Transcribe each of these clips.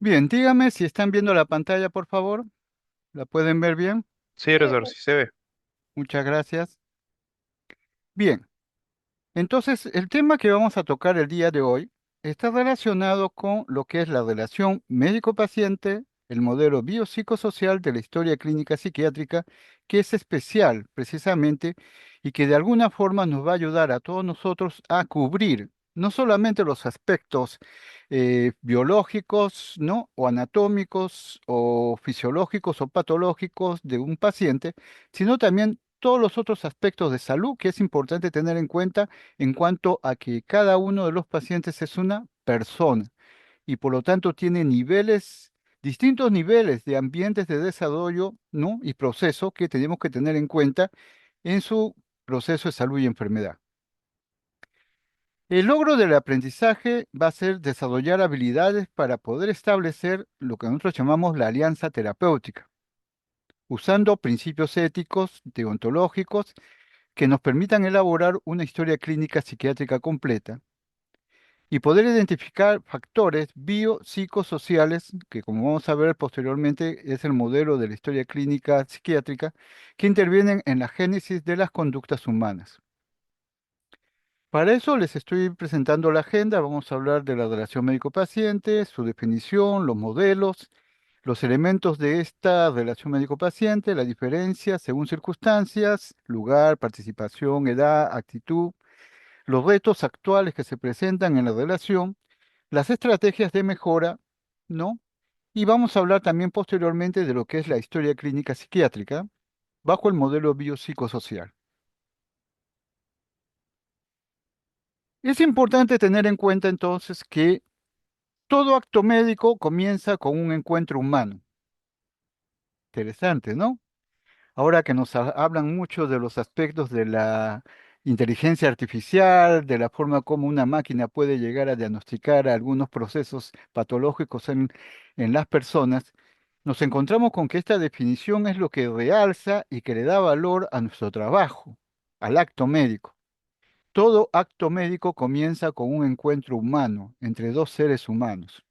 Bien, dígame si están viendo la pantalla, por favor. ¿La pueden ver bien? Sí, Eduardo, sí se ve. Muchas gracias. Bien, entonces el tema que vamos a tocar el día de hoy está relacionado con lo que es la relación médico-paciente, el modelo biopsicosocial de la historia clínica psiquiátrica, que es especial precisamente y que de alguna forma nos va a ayudar a todos nosotros a cubrir no solamente los aspectos biológicos, ¿no? O anatómicos o fisiológicos o patológicos de un paciente, sino también todos los otros aspectos de salud que es importante tener en cuenta en cuanto a que cada uno de los pacientes es una persona y por lo tanto tiene niveles, distintos niveles de ambientes de desarrollo, ¿no? Y proceso que tenemos que tener en cuenta en su proceso de salud y enfermedad. El logro del aprendizaje va a ser desarrollar habilidades para poder establecer lo que nosotros llamamos la alianza terapéutica, usando principios éticos, deontológicos, que nos permitan elaborar una historia clínica psiquiátrica completa y poder identificar factores biopsicosociales, que como vamos a ver posteriormente es el modelo de la historia clínica psiquiátrica, que intervienen en la génesis de las conductas humanas. Para eso les estoy presentando la agenda. Vamos a hablar de la relación médico-paciente, su definición, los modelos, los elementos de esta relación médico-paciente, la diferencia según circunstancias, lugar, participación, edad, actitud, los retos actuales que se presentan en la relación, las estrategias de mejora, ¿no? Y vamos a hablar también posteriormente de lo que es la historia clínica psiquiátrica bajo el modelo biopsicosocial. Es importante tener en cuenta entonces que todo acto médico comienza con un encuentro humano. Interesante, ¿no? Ahora que nos hablan mucho de los aspectos de la inteligencia artificial, de la forma como una máquina puede llegar a diagnosticar algunos procesos patológicos en las personas, nos encontramos con que esta definición es lo que realza y que le da valor a nuestro trabajo, al acto médico. Todo acto médico comienza con un encuentro humano entre dos seres humanos.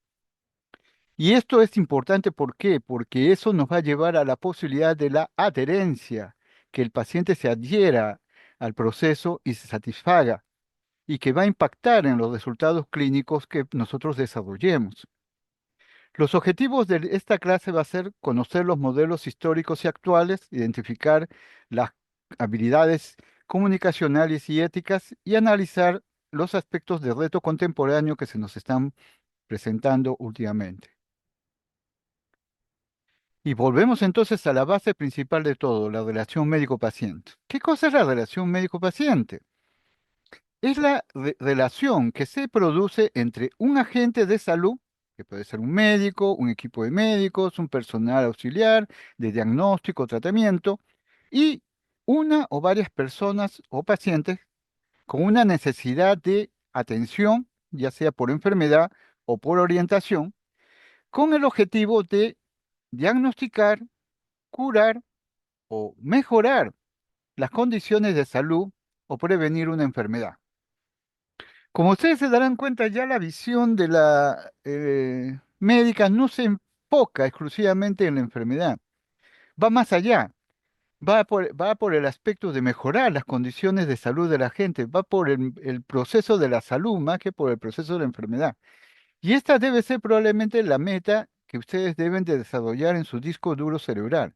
Y esto es importante, ¿por qué? Porque eso nos va a llevar a la posibilidad de la adherencia, que el paciente se adhiera al proceso y se satisfaga, y que va a impactar en los resultados clínicos que nosotros desarrollemos. Los objetivos de esta clase va a ser conocer los modelos históricos y actuales, identificar las habilidades comunicacionales y éticas y analizar los aspectos de reto contemporáneo que se nos están presentando últimamente. Y volvemos entonces a la base principal de todo, la relación médico-paciente. ¿Qué cosa es la relación médico-paciente? Es la relación que se produce entre un agente de salud, que puede ser un médico, un equipo de médicos, un personal auxiliar de diagnóstico, tratamiento, y una o varias personas o pacientes con una necesidad de atención, ya sea por enfermedad o por orientación, con el objetivo de diagnosticar, curar o mejorar las condiciones de salud o prevenir una enfermedad. Como ustedes se darán cuenta, ya la visión de la médica no se enfoca exclusivamente en la enfermedad, va más allá, va por el aspecto de mejorar las condiciones de salud de la gente, va por el proceso de la salud más que por el proceso de la enfermedad. Y esta debe ser probablemente la meta que ustedes deben de desarrollar en su disco duro cerebral.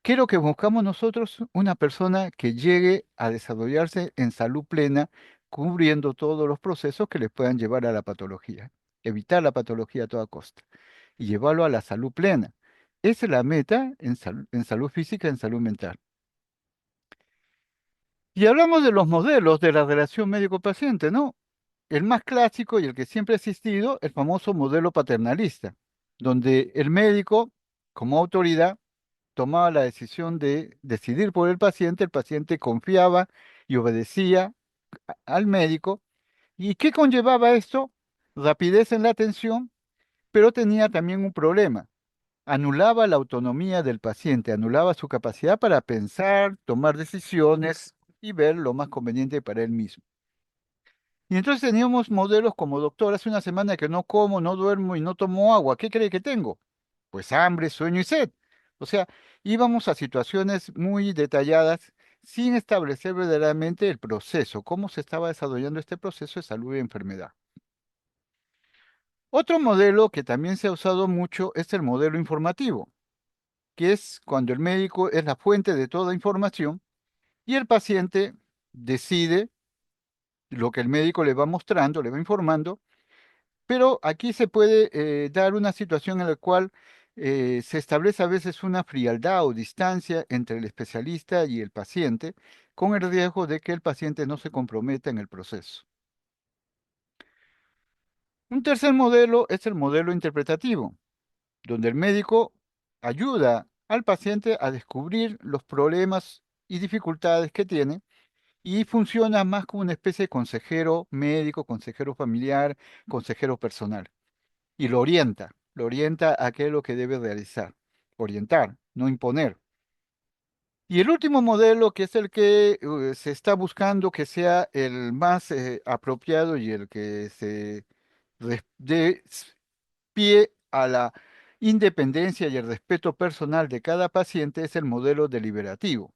¿Qué es lo que buscamos nosotros? Una persona que llegue a desarrollarse en salud plena, cubriendo todos los procesos que le puedan llevar a la patología. Evitar la patología a toda costa y llevarlo a la salud plena. Esa es la meta en salud física, en salud mental. Y hablamos de los modelos de la relación médico-paciente, ¿no? El más clásico y el que siempre ha existido, el famoso modelo paternalista, donde el médico, como autoridad, tomaba la decisión de decidir por el paciente confiaba y obedecía al médico. ¿Y qué conllevaba esto? Rapidez en la atención, pero tenía también un problema. Anulaba la autonomía del paciente, anulaba su capacidad para pensar, tomar decisiones y ver lo más conveniente para él mismo. Y entonces teníamos modelos como, doctor, hace una semana que no como, no duermo y no tomo agua. ¿Qué cree que tengo? Pues hambre, sueño y sed. O sea, íbamos a situaciones muy detalladas sin establecer verdaderamente el proceso, cómo se estaba desarrollando este proceso de salud y enfermedad. Otro modelo que también se ha usado mucho es el modelo informativo, que es cuando el médico es la fuente de toda información y el paciente decide lo que el médico le va mostrando, le va informando. Pero aquí se puede dar una situación en la cual se establece a veces una frialdad o distancia entre el especialista y el paciente, con el riesgo de que el paciente no se comprometa en el proceso. Un tercer modelo es el modelo interpretativo, donde el médico ayuda al paciente a descubrir los problemas y dificultades que tiene y funciona más como una especie de consejero médico, consejero familiar, consejero personal. Y lo orienta a qué es lo que debe realizar, orientar, no imponer. Y el último modelo, que es el que se está buscando que sea el más apropiado y el que se dé pie a la independencia y el respeto personal de cada paciente, es el modelo deliberativo.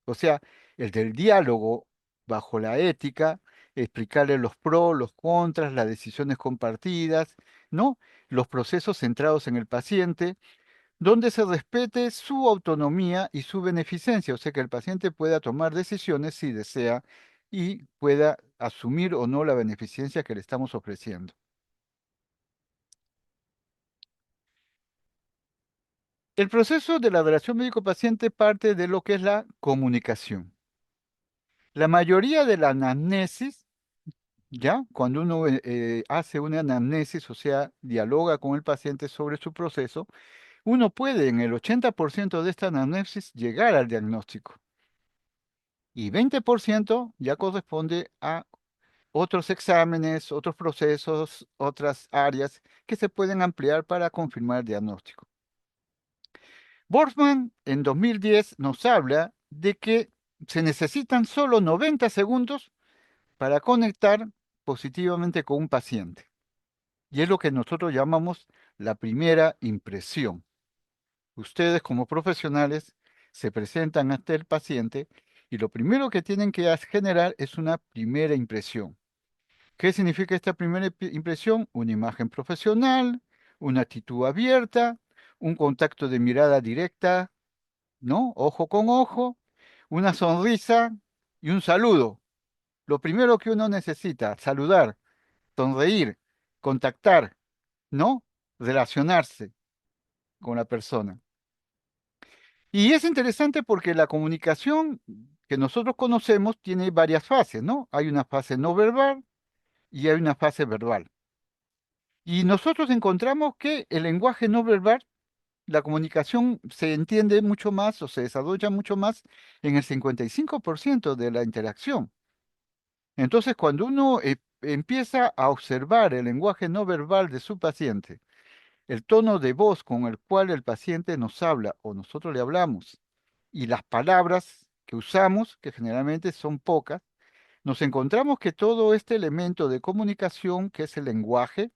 O sea, el del diálogo bajo la ética, explicarle los pros, los contras, las decisiones compartidas, ¿no? Los procesos centrados en el paciente, donde se respete su autonomía y su beneficencia, o sea, que el paciente pueda tomar decisiones si desea y pueda asumir o no la beneficencia que le estamos ofreciendo. El proceso de la relación médico-paciente parte de lo que es la comunicación. La mayoría de la anamnesis, ¿ya? Cuando uno hace una anamnesis, o sea, dialoga con el paciente sobre su proceso, uno puede en el 80% de esta anamnesis llegar al diagnóstico y 20% ya corresponde a otros exámenes, otros procesos, otras áreas que se pueden ampliar para confirmar el diagnóstico. Borsman en 2010 nos habla de que se necesitan solo 90 segundos para conectar positivamente con un paciente. Y es lo que nosotros llamamos la primera impresión. Ustedes como profesionales se presentan ante el paciente y lo primero que tienen que generar es una primera impresión. ¿Qué significa esta primera impresión? Una imagen profesional, una actitud abierta, un contacto de mirada directa, ¿no? Ojo con ojo, una sonrisa y un saludo. Lo primero que uno necesita, saludar, sonreír, contactar, ¿no? Relacionarse con la persona. Y es interesante porque la comunicación que nosotros conocemos tiene varias fases, ¿no? Hay una fase no verbal y hay una fase verbal. Y nosotros encontramos que el lenguaje no verbal, la comunicación se entiende mucho más o se desarrolla mucho más en el 55% de la interacción. Entonces, cuando uno empieza a observar el lenguaje no verbal de su paciente, el tono de voz con el cual el paciente nos habla o nosotros le hablamos y las palabras que usamos, que generalmente son pocas, nos encontramos que todo este elemento de comunicación, que es el lenguaje,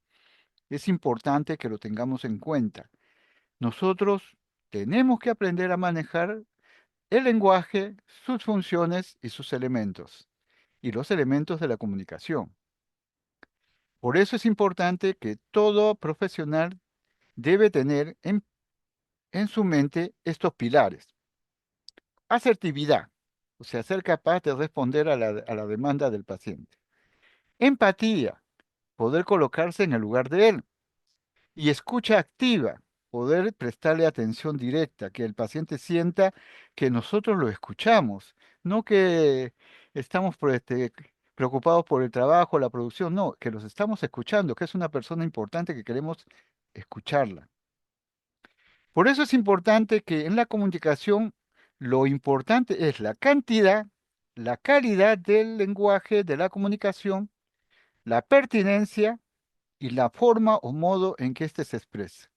es importante que lo tengamos en cuenta. Nosotros tenemos que aprender a manejar el lenguaje, sus funciones y sus elementos, y los elementos de la comunicación. Por eso es importante que todo profesional debe tener en su mente estos pilares. Asertividad, o sea, ser capaz de responder a la demanda del paciente. Empatía, poder colocarse en el lugar de él. Y escucha activa, poder prestarle atención directa, que el paciente sienta que nosotros lo escuchamos, no que estamos preocupados por el trabajo, la producción, no, que los estamos escuchando, que es una persona importante que queremos escucharla. Por eso es importante que en la comunicación lo importante es la cantidad, la calidad del lenguaje, de la comunicación, la pertinencia y la forma o modo en que éste se expresa.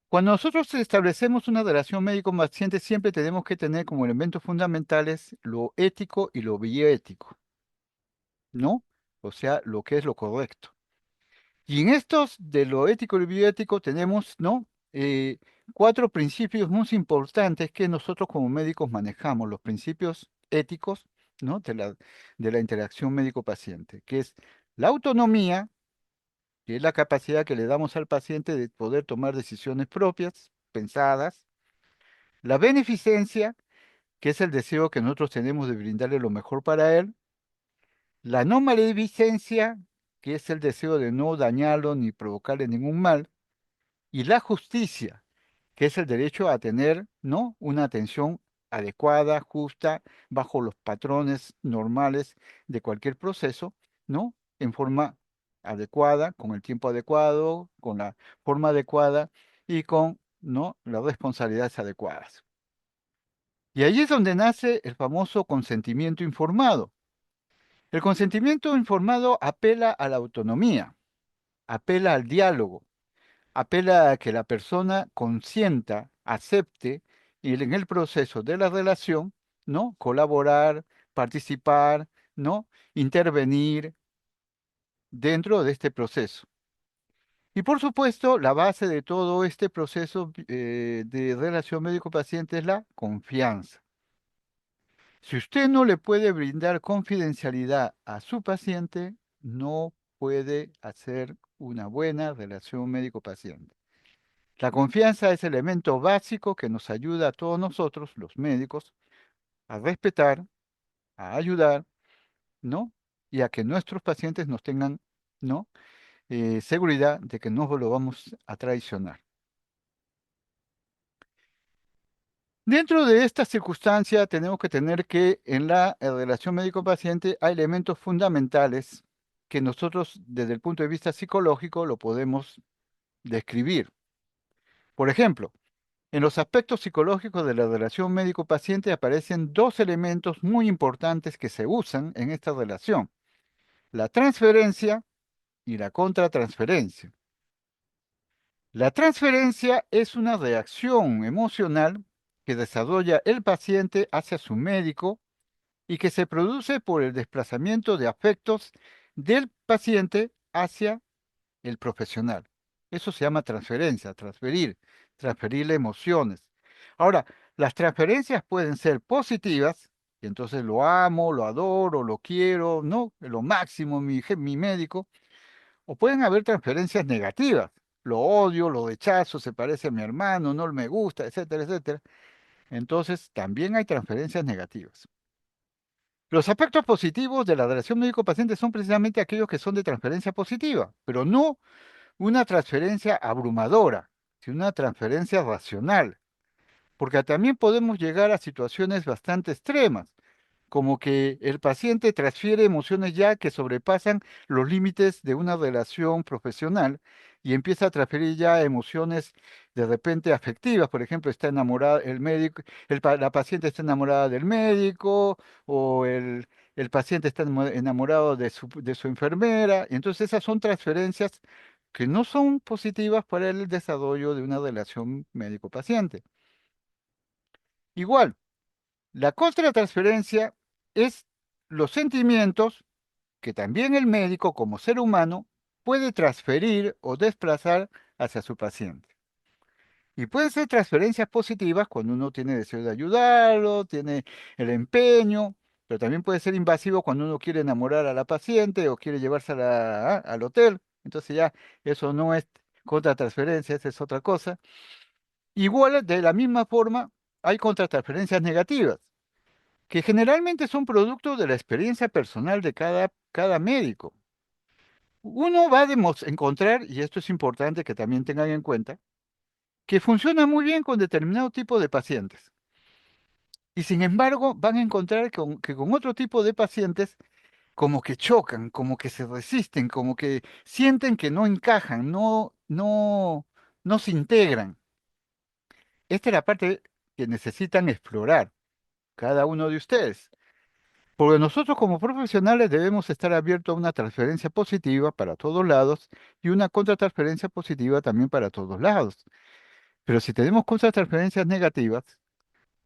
Cuando nosotros establecemos una relación médico-paciente, siempre tenemos que tener como elementos fundamentales lo ético y lo bioético, ¿no? O sea, lo que es lo correcto. Y en estos de lo ético y lo bioético tenemos, ¿no? Eh, cuatro principios muy importantes que nosotros como médicos manejamos, los principios éticos, ¿no? De la interacción médico-paciente, que es la autonomía, que es la capacidad que le damos al paciente de poder tomar decisiones propias, pensadas, la beneficencia, que es el deseo que nosotros tenemos de brindarle lo mejor para él, la no maledicencia, que es el deseo de no dañarlo ni provocarle ningún mal, y la justicia, que es el derecho a tener, ¿no? Una atención adecuada, justa, bajo los patrones normales de cualquier proceso, ¿no? En forma adecuada, con el tiempo adecuado, con la forma adecuada y con, ¿no? Las responsabilidades adecuadas. Y ahí es donde nace el famoso consentimiento informado. El consentimiento informado apela a la autonomía, apela al diálogo, apela a que la persona consienta, acepte y en el proceso de la relación, ¿no? Colaborar, participar, ¿no? Intervenir dentro de este proceso. Y por supuesto, la base de todo este proceso de relación médico-paciente es la confianza. Si usted no le puede brindar confidencialidad a su paciente, no puede hacer una buena relación médico-paciente. La confianza es el elemento básico que nos ayuda a todos nosotros, los médicos, a respetar, a ayudar, ¿no? Y a que nuestros pacientes nos tengan, ¿no? Seguridad de que no lo vamos a traicionar. Dentro de esta circunstancia tenemos que tener que en la relación médico-paciente hay elementos fundamentales que nosotros desde el punto de vista psicológico lo podemos describir. Por ejemplo, en los aspectos psicológicos de la relación médico-paciente aparecen dos elementos muy importantes que se usan en esta relación, la transferencia y la contratransferencia. La transferencia es una reacción emocional que desarrolla el paciente hacia su médico y que se produce por el desplazamiento de afectos del paciente hacia el profesional. Eso se llama transferencia, transferirle emociones. Ahora, las transferencias pueden ser positivas, y entonces lo amo, lo adoro, lo quiero, ¿no? Lo máximo, mi médico, o pueden haber transferencias negativas. Lo odio, lo rechazo, se parece a mi hermano, no me gusta, etcétera, etcétera. Entonces, también hay transferencias negativas. Los aspectos positivos de la relación médico-paciente son precisamente aquellos que son de transferencia positiva, pero no una transferencia abrumadora, sino una transferencia racional, porque también podemos llegar a situaciones bastante extremas, como que el paciente transfiere emociones ya que sobrepasan los límites de una relación profesional y empieza a transferir ya emociones de repente afectivas. Por ejemplo, está enamorada el médico, la paciente está enamorada del médico o el paciente está enamorado de su enfermera. Y entonces esas son transferencias que no son positivas para el desarrollo de una relación médico-paciente. Igual. La contratransferencia es los sentimientos que también el médico, como ser humano, puede transferir o desplazar hacia su paciente. Y pueden ser transferencias positivas cuando uno tiene deseo de ayudarlo, tiene el empeño, pero también puede ser invasivo cuando uno quiere enamorar a la paciente o quiere llevársela al hotel. Entonces ya eso no es contratransferencia, esa es otra cosa. Igual, de la misma forma, hay contratransferencias negativas que generalmente son producto de la experiencia personal de cada médico. Uno va a encontrar, y esto es importante que también tengan en cuenta, que funciona muy bien con determinado tipo de pacientes. Y sin embargo, van a encontrar que con otro tipo de pacientes como que chocan, como que se resisten, como que sienten que no encajan, no se integran. Esta es la parte que necesitan explorar cada uno de ustedes. Porque nosotros como profesionales debemos estar abiertos a una transferencia positiva para todos lados y una contratransferencia positiva también para todos lados. Pero si tenemos cosas transferencias negativas,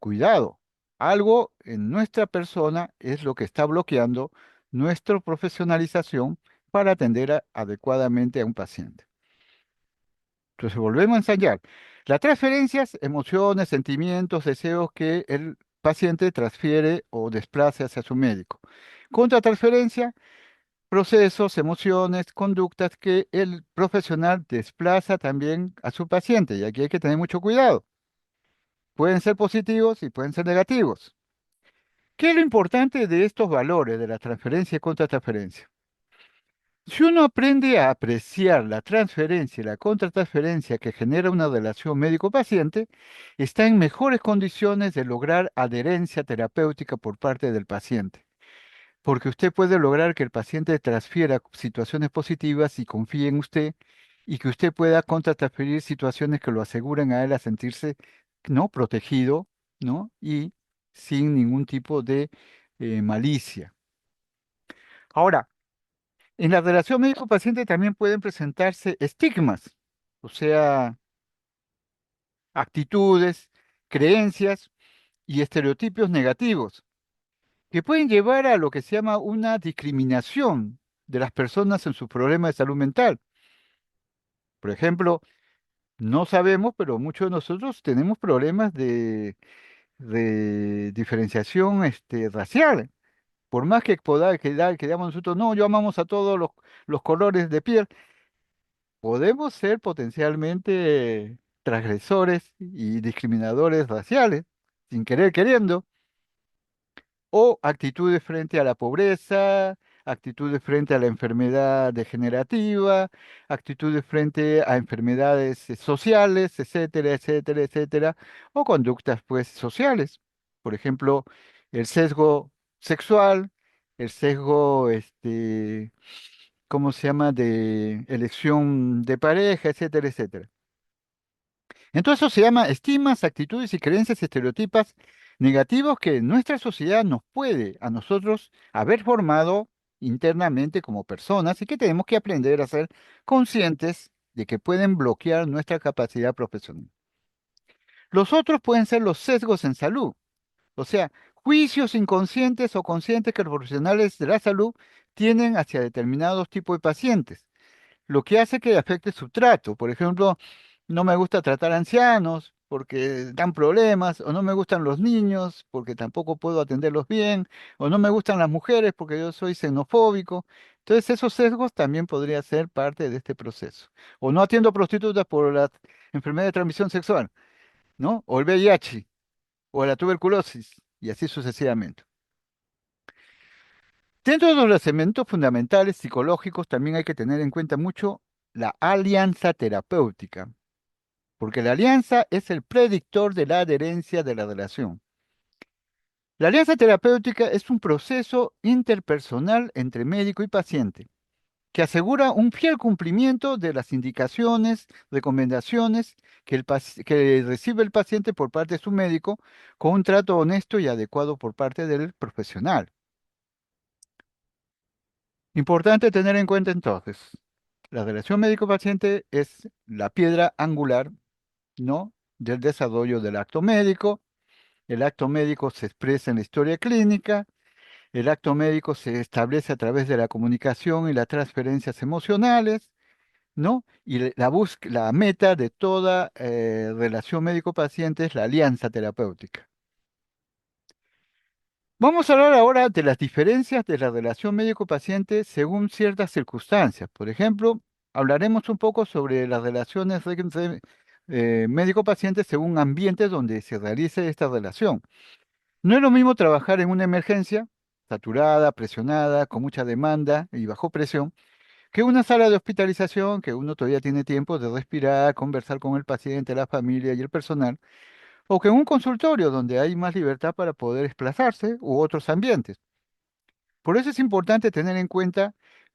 cuidado, algo en nuestra persona es lo que está bloqueando nuestra profesionalización para atender adecuadamente a un paciente. Entonces volvemos a ensayar. Las transferencias, emociones, sentimientos, deseos que el paciente transfiere o desplace hacia su médico. Contratransferencia, procesos, emociones, conductas que el profesional desplaza también a su paciente. Y aquí hay que tener mucho cuidado. Pueden ser positivos y pueden ser negativos. ¿Qué es lo importante de estos valores de la transferencia y contratransferencia? Si uno aprende a apreciar la transferencia y la contratransferencia que genera una relación médico-paciente, está en mejores condiciones de lograr adherencia terapéutica por parte del paciente, porque usted puede lograr que el paciente transfiera situaciones positivas y confíe en usted y que usted pueda contratransferir situaciones que lo aseguren a él a sentirse no protegido, ¿no? Y sin ningún tipo de malicia. Ahora, en la relación médico-paciente también pueden presentarse estigmas, o sea, actitudes, creencias y estereotipos negativos, que pueden llevar a lo que se llama una discriminación de las personas en sus problemas de salud mental. Por ejemplo, no sabemos, pero muchos de nosotros tenemos problemas de diferenciación racial. Por más que que digamos nosotros, no, yo amamos a todos los colores de piel, podemos ser potencialmente transgresores y discriminadores raciales, sin querer queriendo, o actitudes frente a la pobreza, actitudes frente a la enfermedad degenerativa, actitudes frente a enfermedades sociales, etcétera, etcétera, etcétera, o conductas pues sociales. Por ejemplo, el sesgo sexual, el sesgo ¿cómo se llama?, de elección de pareja, etcétera, etcétera. Entonces eso se llama estigmas, actitudes y creencias estereotipas negativos que nuestra sociedad nos puede a nosotros haber formado internamente como personas y que tenemos que aprender a ser conscientes de que pueden bloquear nuestra capacidad profesional. Los otros pueden ser los sesgos en salud, o sea, juicios inconscientes o conscientes que los profesionales de la salud tienen hacia determinados tipos de pacientes lo que hace que afecte su trato. Por ejemplo, no me gusta tratar a ancianos porque dan problemas, o no me gustan los niños porque tampoco puedo atenderlos bien, o no me gustan las mujeres porque yo soy xenofóbico. Entonces, esos sesgos también podría ser parte de este proceso. O no atiendo prostitutas por la enfermedad de transmisión sexual, ¿no? O el VIH, o la tuberculosis, y así sucesivamente. Dentro de los elementos fundamentales psicológicos también hay que tener en cuenta mucho la alianza terapéutica, porque la alianza es el predictor de la adherencia de la relación. La alianza terapéutica es un proceso interpersonal entre médico y paciente que asegura un fiel cumplimiento de las indicaciones, recomendaciones que recibe el paciente por parte de su médico con un trato honesto y adecuado por parte del profesional. Importante tener en cuenta entonces, la relación médico-paciente es la piedra angular, ¿no?, del desarrollo del acto médico. El acto médico se expresa en la historia clínica. El acto médico se establece a través de la comunicación y las transferencias emocionales, ¿no? Y la meta de toda relación médico-paciente es la alianza terapéutica. Vamos a hablar ahora de las diferencias de la relación médico-paciente según ciertas circunstancias. Por ejemplo, hablaremos un poco sobre las relaciones médico-paciente según ambientes donde se realice esta relación. No es lo mismo trabajar en una emergencia, saturada, presionada, con mucha demanda y bajo presión, que una sala de hospitalización que uno todavía tiene tiempo de respirar, conversar con el paciente, la familia y el personal, o que en un consultorio donde hay más libertad para poder desplazarse u otros ambientes. Por eso es importante tener en cuenta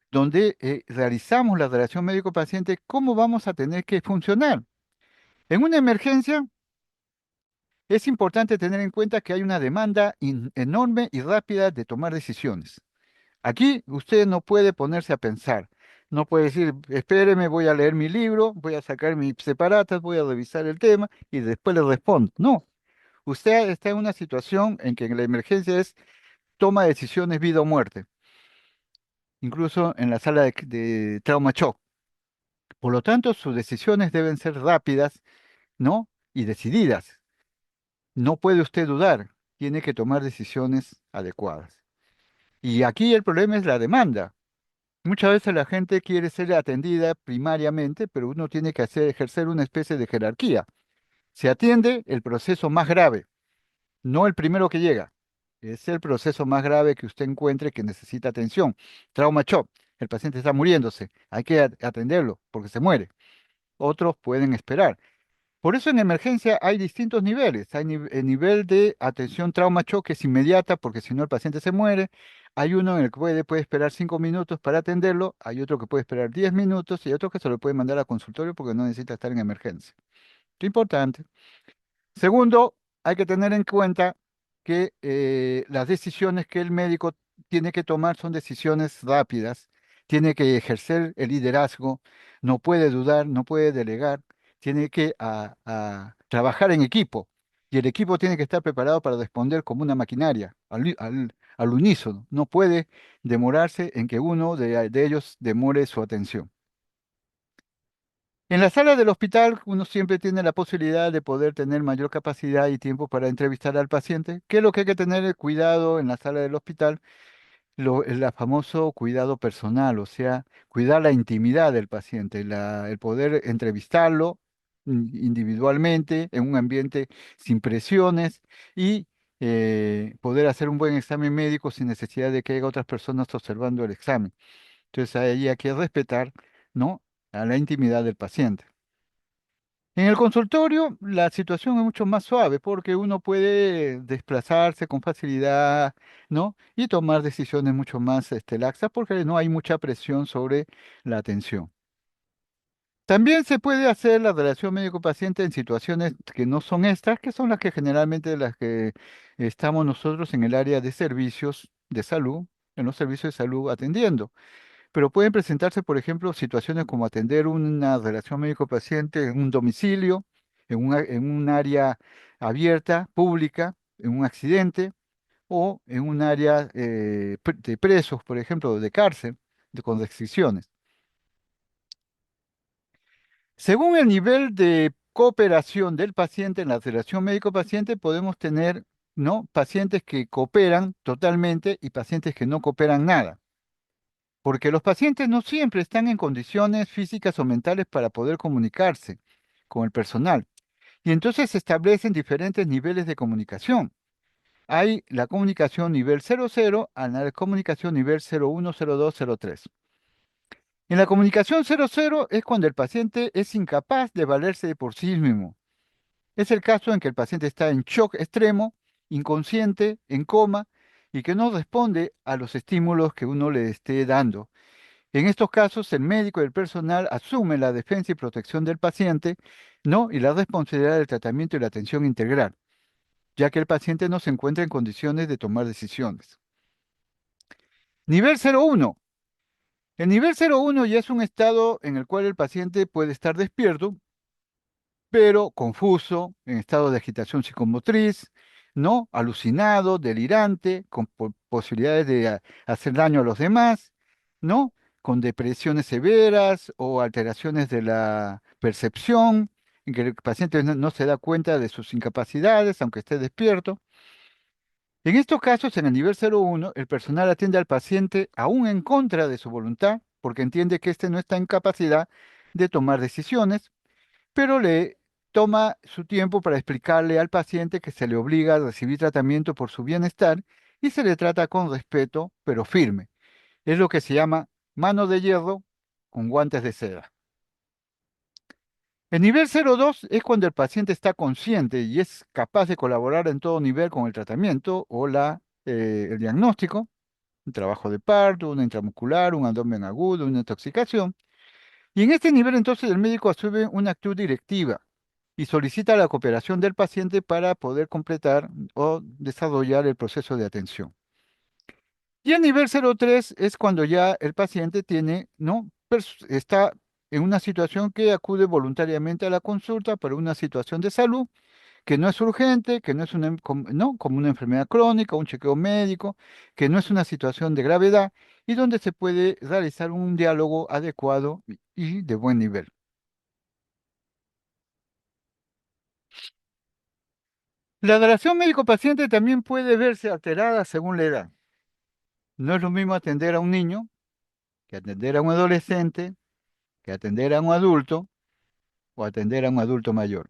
donde realizamos la relación médico-paciente, cómo vamos a tener que funcionar. En una emergencia es importante tener en cuenta que hay una demanda enorme y rápida de tomar decisiones. Aquí usted no puede ponerse a pensar. No puede decir, espéreme, voy a leer mi libro, voy a sacar mis separatas, voy a revisar el tema y después le respondo. No, usted está en una situación en que la emergencia es toma decisiones vida o muerte, incluso en la sala de trauma shock. Por lo tanto, sus decisiones deben ser rápidas, ¿no? Y decididas. No puede usted dudar, tiene que tomar decisiones adecuadas. Y aquí el problema es la demanda. Muchas veces la gente quiere ser atendida primariamente, pero uno tiene que ejercer una especie de jerarquía. Se atiende el proceso más grave, no el primero que llega. Es el proceso más grave que usted encuentre que necesita atención. Trauma shock. El paciente está muriéndose. Hay que atenderlo porque se muere. Otros pueden esperar. Por eso en emergencia hay distintos niveles. Hay el nivel de atención trauma shock que es inmediata porque si no el paciente se muere. Hay uno en el que puede esperar 5 minutos para atenderlo. Hay otro que puede esperar 10 minutos y otro que se lo puede mandar al consultorio porque no necesita estar en emergencia. Esto es importante. Segundo, hay que tener en cuenta que las decisiones que el médico tiene que tomar son decisiones rápidas, tiene que ejercer el liderazgo, no puede dudar, no puede delegar, tiene que trabajar en equipo y el equipo tiene que estar preparado para responder como una maquinaria, al unísono. No puede demorarse en que uno de ellos demore su atención. En la sala del hospital uno siempre tiene la posibilidad de poder tener mayor capacidad y tiempo para entrevistar al paciente. ¿Qué es lo que hay que tener cuidado en la sala del hospital? El famoso cuidado personal, o sea, cuidar la intimidad del paciente, el poder entrevistarlo individualmente en un ambiente sin presiones y poder hacer un buen examen médico sin necesidad de que haya otras personas observando el examen. Entonces ahí hay que respetar, ¿no? A la intimidad del paciente. En el consultorio la situación es mucho más suave porque uno puede desplazarse con facilidad, ¿no? Y tomar decisiones mucho más laxas porque no hay mucha presión sobre la atención. También se puede hacer la relación médico-paciente en situaciones que no son estas, que son las que generalmente las que estamos nosotros en el área de servicios de salud, en los servicios de salud atendiendo. Pero pueden presentarse, por ejemplo, situaciones como atender una relación médico-paciente en un domicilio, en un área abierta, pública, en un accidente, o en un área de presos, por ejemplo, de cárcel, con restricciones. Según el nivel de cooperación del paciente en la relación médico-paciente, podemos tener, ¿no? Pacientes que cooperan totalmente y pacientes que no cooperan nada. Porque los pacientes no siempre están en condiciones físicas o mentales para poder comunicarse con el personal. Y entonces se establecen diferentes niveles de comunicación. Hay la comunicación nivel 00 a la comunicación nivel 01, 02, 03. En la comunicación 00 es cuando el paciente es incapaz de valerse por sí mismo. Es el caso en que el paciente está en shock extremo, inconsciente, en coma y que no responde a los estímulos que uno le esté dando. En estos casos, el médico y el personal asumen la defensa y protección del paciente, ¿no? Y la responsabilidad del tratamiento y la atención integral, ya que el paciente no se encuentra en condiciones de tomar decisiones. Nivel 01. El nivel 01 ya es un estado en el cual el paciente puede estar despierto, pero confuso, en estado de agitación psicomotriz, ¿no? Alucinado, delirante, con posibilidades de hacer daño a los demás, ¿no? Con depresiones severas o alteraciones de la percepción, en que el paciente no se da cuenta de sus incapacidades, aunque esté despierto. En estos casos, en el nivel 01, el personal atiende al paciente aún en contra de su voluntad, porque entiende que éste no está en capacidad de tomar decisiones, pero le toma su tiempo para explicarle al paciente que se le obliga a recibir tratamiento por su bienestar y se le trata con respeto, pero firme. Es lo que se llama mano de hierro con guantes de seda. El nivel 02 es cuando el paciente está consciente y es capaz de colaborar en todo nivel con el tratamiento o el diagnóstico, un trabajo de parto, una intramuscular, un abdomen agudo, una intoxicación. Y en este nivel entonces el médico asume una actitud directiva y solicita la cooperación del paciente para poder completar o desarrollar el proceso de atención. Y el nivel 03 es cuando ya el paciente tiene, ¿no? está en una situación que acude voluntariamente a la consulta por una situación de salud que no es urgente, que no es una, no, como una enfermedad crónica, un chequeo médico, que no es una situación de gravedad y donde se puede realizar un diálogo adecuado y de buen nivel. La relación médico-paciente también puede verse alterada según la edad. No es lo mismo atender a un niño que atender a un adolescente, que atender a un adulto o atender a un adulto mayor.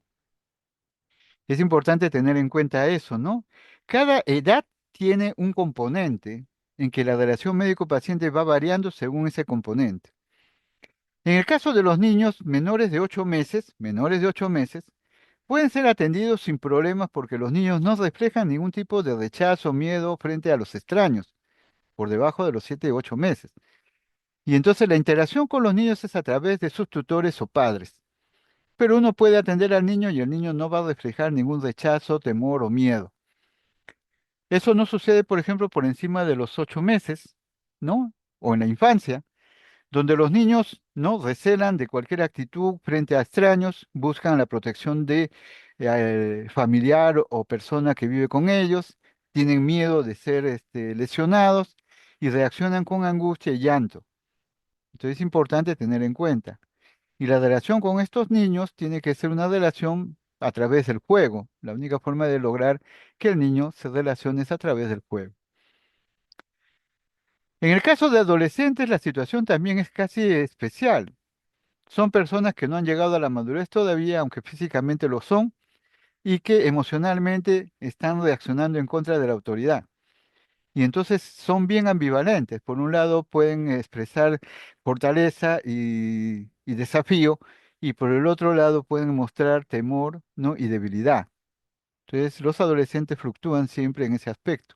Es importante tener en cuenta eso, ¿no? Cada edad tiene un componente en que la relación médico-paciente va variando según ese componente. En el caso de los niños menores de 8 meses, pueden ser atendidos sin problemas porque los niños no reflejan ningún tipo de rechazo o miedo frente a los extraños, por debajo de los 7 u 8 meses. Y entonces la interacción con los niños es a través de sus tutores o padres. Pero uno puede atender al niño y el niño no va a reflejar ningún rechazo, temor o miedo. Eso no sucede, por ejemplo, por encima de los 8 meses, ¿no? O en la infancia, donde los niños no recelan de cualquier actitud frente a extraños, buscan la protección de familiar o persona que vive con ellos, tienen miedo de ser lesionados y reaccionan con angustia y llanto. Entonces es importante tener en cuenta. Y la relación con estos niños tiene que ser una relación a través del juego. La única forma de lograr que el niño se relacione es a través del juego. En el caso de adolescentes, la situación también es casi especial. Son personas que no han llegado a la madurez todavía, aunque físicamente lo son, y que emocionalmente están reaccionando en contra de la autoridad. Y entonces son bien ambivalentes. Por un lado pueden expresar fortaleza y desafío, y por el otro lado pueden mostrar temor, ¿no? y debilidad. Entonces los adolescentes fluctúan siempre en ese aspecto.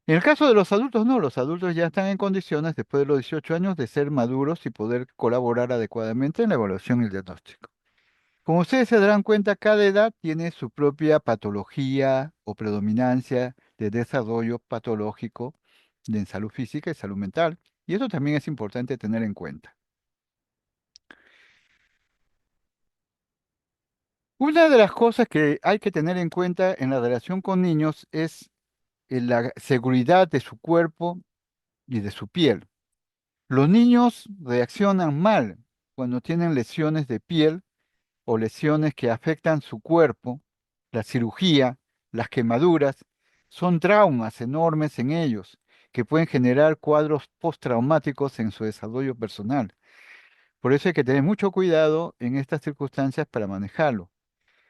En el caso de los adultos, no, los adultos ya están en condiciones, después de los 18 años, de ser maduros y poder colaborar adecuadamente en la evaluación y el diagnóstico. Como ustedes se darán cuenta, cada edad tiene su propia patología o predominancia de desarrollo patológico en salud física y salud mental, y eso también es importante tener en cuenta. Una de las cosas que hay que tener en cuenta en la relación con niños es la seguridad de su cuerpo y de su piel. Los niños reaccionan mal cuando tienen lesiones de piel o lesiones que afectan su cuerpo. La cirugía, las quemaduras, son traumas enormes en ellos que pueden generar cuadros postraumáticos en su desarrollo personal. Por eso hay que tener mucho cuidado en estas circunstancias para manejarlo.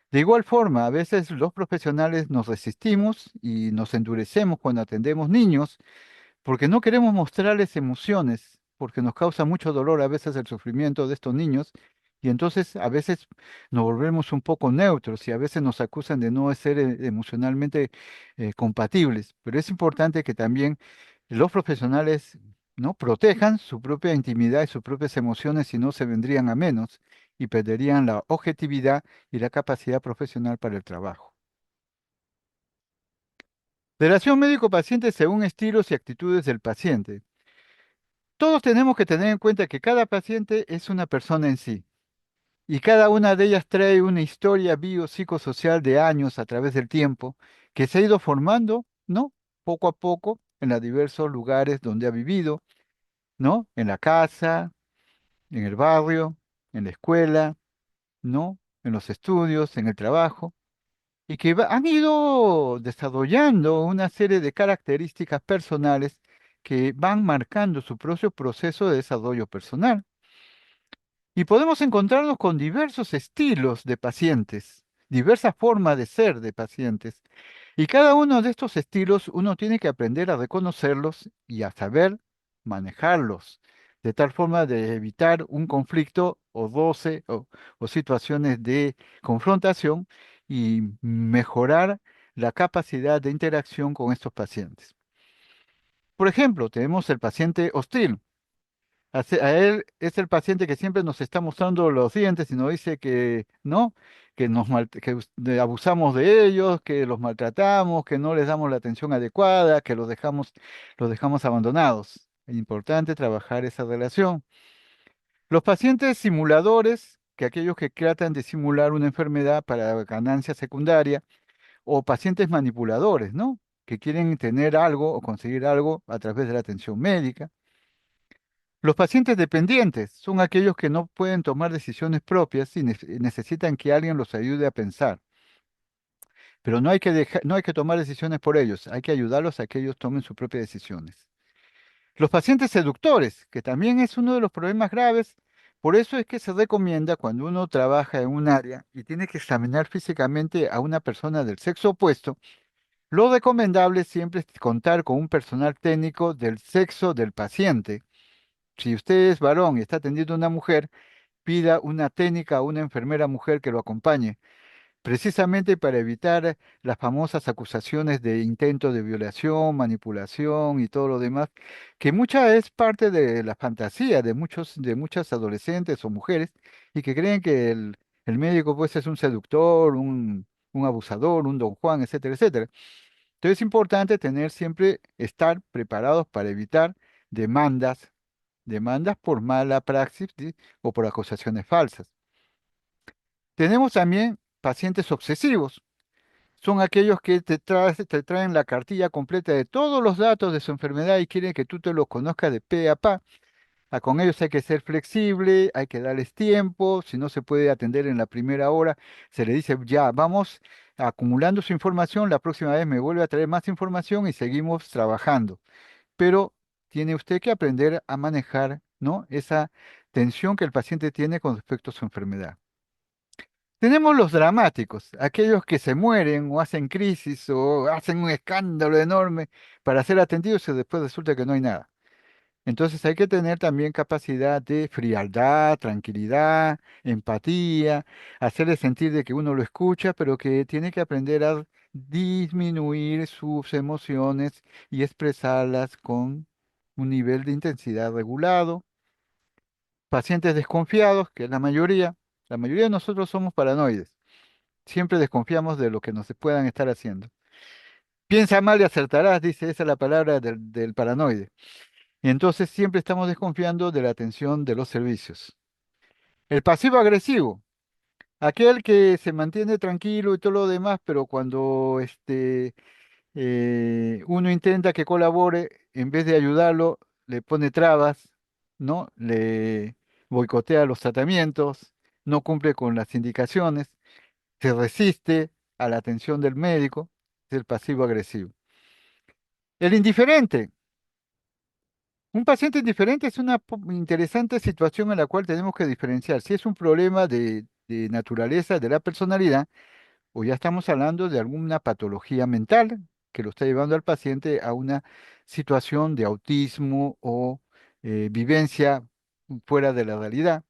De igual forma, a veces los profesionales nos resistimos y nos endurecemos cuando atendemos niños porque no queremos mostrarles emociones, porque nos causa mucho dolor a veces el sufrimiento de estos niños, y entonces a veces nos volvemos un poco neutros y a veces nos acusan de no ser emocionalmente compatibles. Pero es importante que también los profesionales no protejan su propia intimidad y sus propias emociones, si no se vendrían a menos y perderían la objetividad y la capacidad profesional para el trabajo. Relación médico-paciente según estilos y actitudes del paciente. Todos tenemos que tener en cuenta que cada paciente es una persona en sí y cada una de ellas trae una historia biopsicosocial de años a través del tiempo que se ha ido formando, ¿no? Poco a poco en los diversos lugares donde ha vivido, ¿no? En la casa, en el barrio, en la escuela, ¿no? En los estudios, en el trabajo, y que han ido desarrollando una serie de características personales que van marcando su propio proceso de desarrollo personal. Y podemos encontrarnos con diversos estilos de pacientes, diversas formas de ser de pacientes. Y cada uno de estos estilos uno tiene que aprender a reconocerlos y a saber manejarlos, de tal forma de evitar un conflicto o roce o situaciones de confrontación y mejorar la capacidad de interacción con estos pacientes. Por ejemplo, tenemos el paciente hostil. A él es el paciente que siempre nos está mostrando los dientes y nos dice que no, que abusamos de ellos, que los maltratamos, que no les damos la atención adecuada, que los dejamos abandonados. Es importante trabajar esa relación. Los pacientes simuladores, que aquellos que tratan de simular una enfermedad para ganancia secundaria, o pacientes manipuladores, ¿no? Que quieren tener algo o conseguir algo a través de la atención médica. Los pacientes dependientes son aquellos que no pueden tomar decisiones propias y necesitan que alguien los ayude a pensar. Pero no hay que tomar decisiones por ellos, hay que ayudarlos a que ellos tomen sus propias decisiones. Los pacientes seductores, que también es uno de los problemas graves, por eso es que se recomienda cuando uno trabaja en un área y tiene que examinar físicamente a una persona del sexo opuesto, lo recomendable siempre es contar con un personal técnico del sexo del paciente. Si usted es varón y está atendiendo a una mujer, pida una técnica o una enfermera mujer que lo acompañe, precisamente para evitar las famosas acusaciones de intento de violación, manipulación y todo lo demás, que mucha es parte de la fantasía de muchas adolescentes o mujeres y que creen que el médico pues es un seductor, un abusador, un don Juan, etcétera, etcétera. Entonces es importante tener siempre, estar preparados para evitar demandas, demandas por mala praxis, ¿sí? O por acusaciones falsas. Tenemos también pacientes obsesivos. Son aquellos que te traen la cartilla completa de todos los datos de su enfermedad y quieren que tú te los conozcas de pe a pa. Con ellos hay que ser flexible, hay que darles tiempo, si no se puede atender en la primera hora, se le dice, ya, vamos acumulando su información, la próxima vez me vuelve a traer más información y seguimos trabajando. Pero tiene usted que aprender a manejar, ¿no? Esa tensión que el paciente tiene con respecto a su enfermedad. Tenemos los dramáticos, aquellos que se mueren o hacen crisis o hacen un escándalo enorme para ser atendidos y después resulta que no hay nada. Entonces hay que tener también capacidad de frialdad, tranquilidad, empatía, hacerle sentir de que uno lo escucha, pero que tiene que aprender a disminuir sus emociones y expresarlas con un nivel de intensidad regulado. Pacientes desconfiados, que es la mayoría de nosotros somos paranoides. Siempre desconfiamos de lo que nos puedan estar haciendo. Piensa mal y acertarás, dice, esa es la palabra del paranoide. Y entonces siempre estamos desconfiando de la atención de los servicios. El pasivo agresivo, aquel que se mantiene tranquilo y todo lo demás, pero cuando uno intenta que colabore, en vez de ayudarlo, le pone trabas, ¿no? Le boicotea los tratamientos, no cumple con las indicaciones, se resiste a la atención del médico, es el pasivo agresivo. El indiferente. Un paciente indiferente es una interesante situación en la cual tenemos que diferenciar si es un problema de naturaleza de la personalidad o ya estamos hablando de alguna patología mental que lo está llevando al paciente a una situación de autismo o vivencia fuera de la realidad.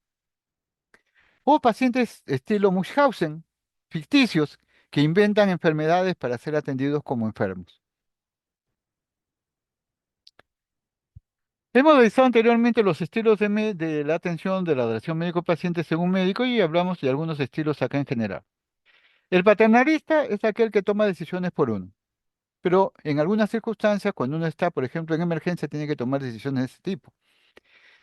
O pacientes estilo Munchausen, ficticios, que inventan enfermedades para ser atendidos como enfermos. Hemos revisado anteriormente los estilos de la atención de la relación médico-paciente según médico y hablamos de algunos estilos acá en general. El paternalista es aquel que toma decisiones por uno, pero en algunas circunstancias, cuando uno está, por ejemplo, en emergencia, tiene que tomar decisiones de ese tipo.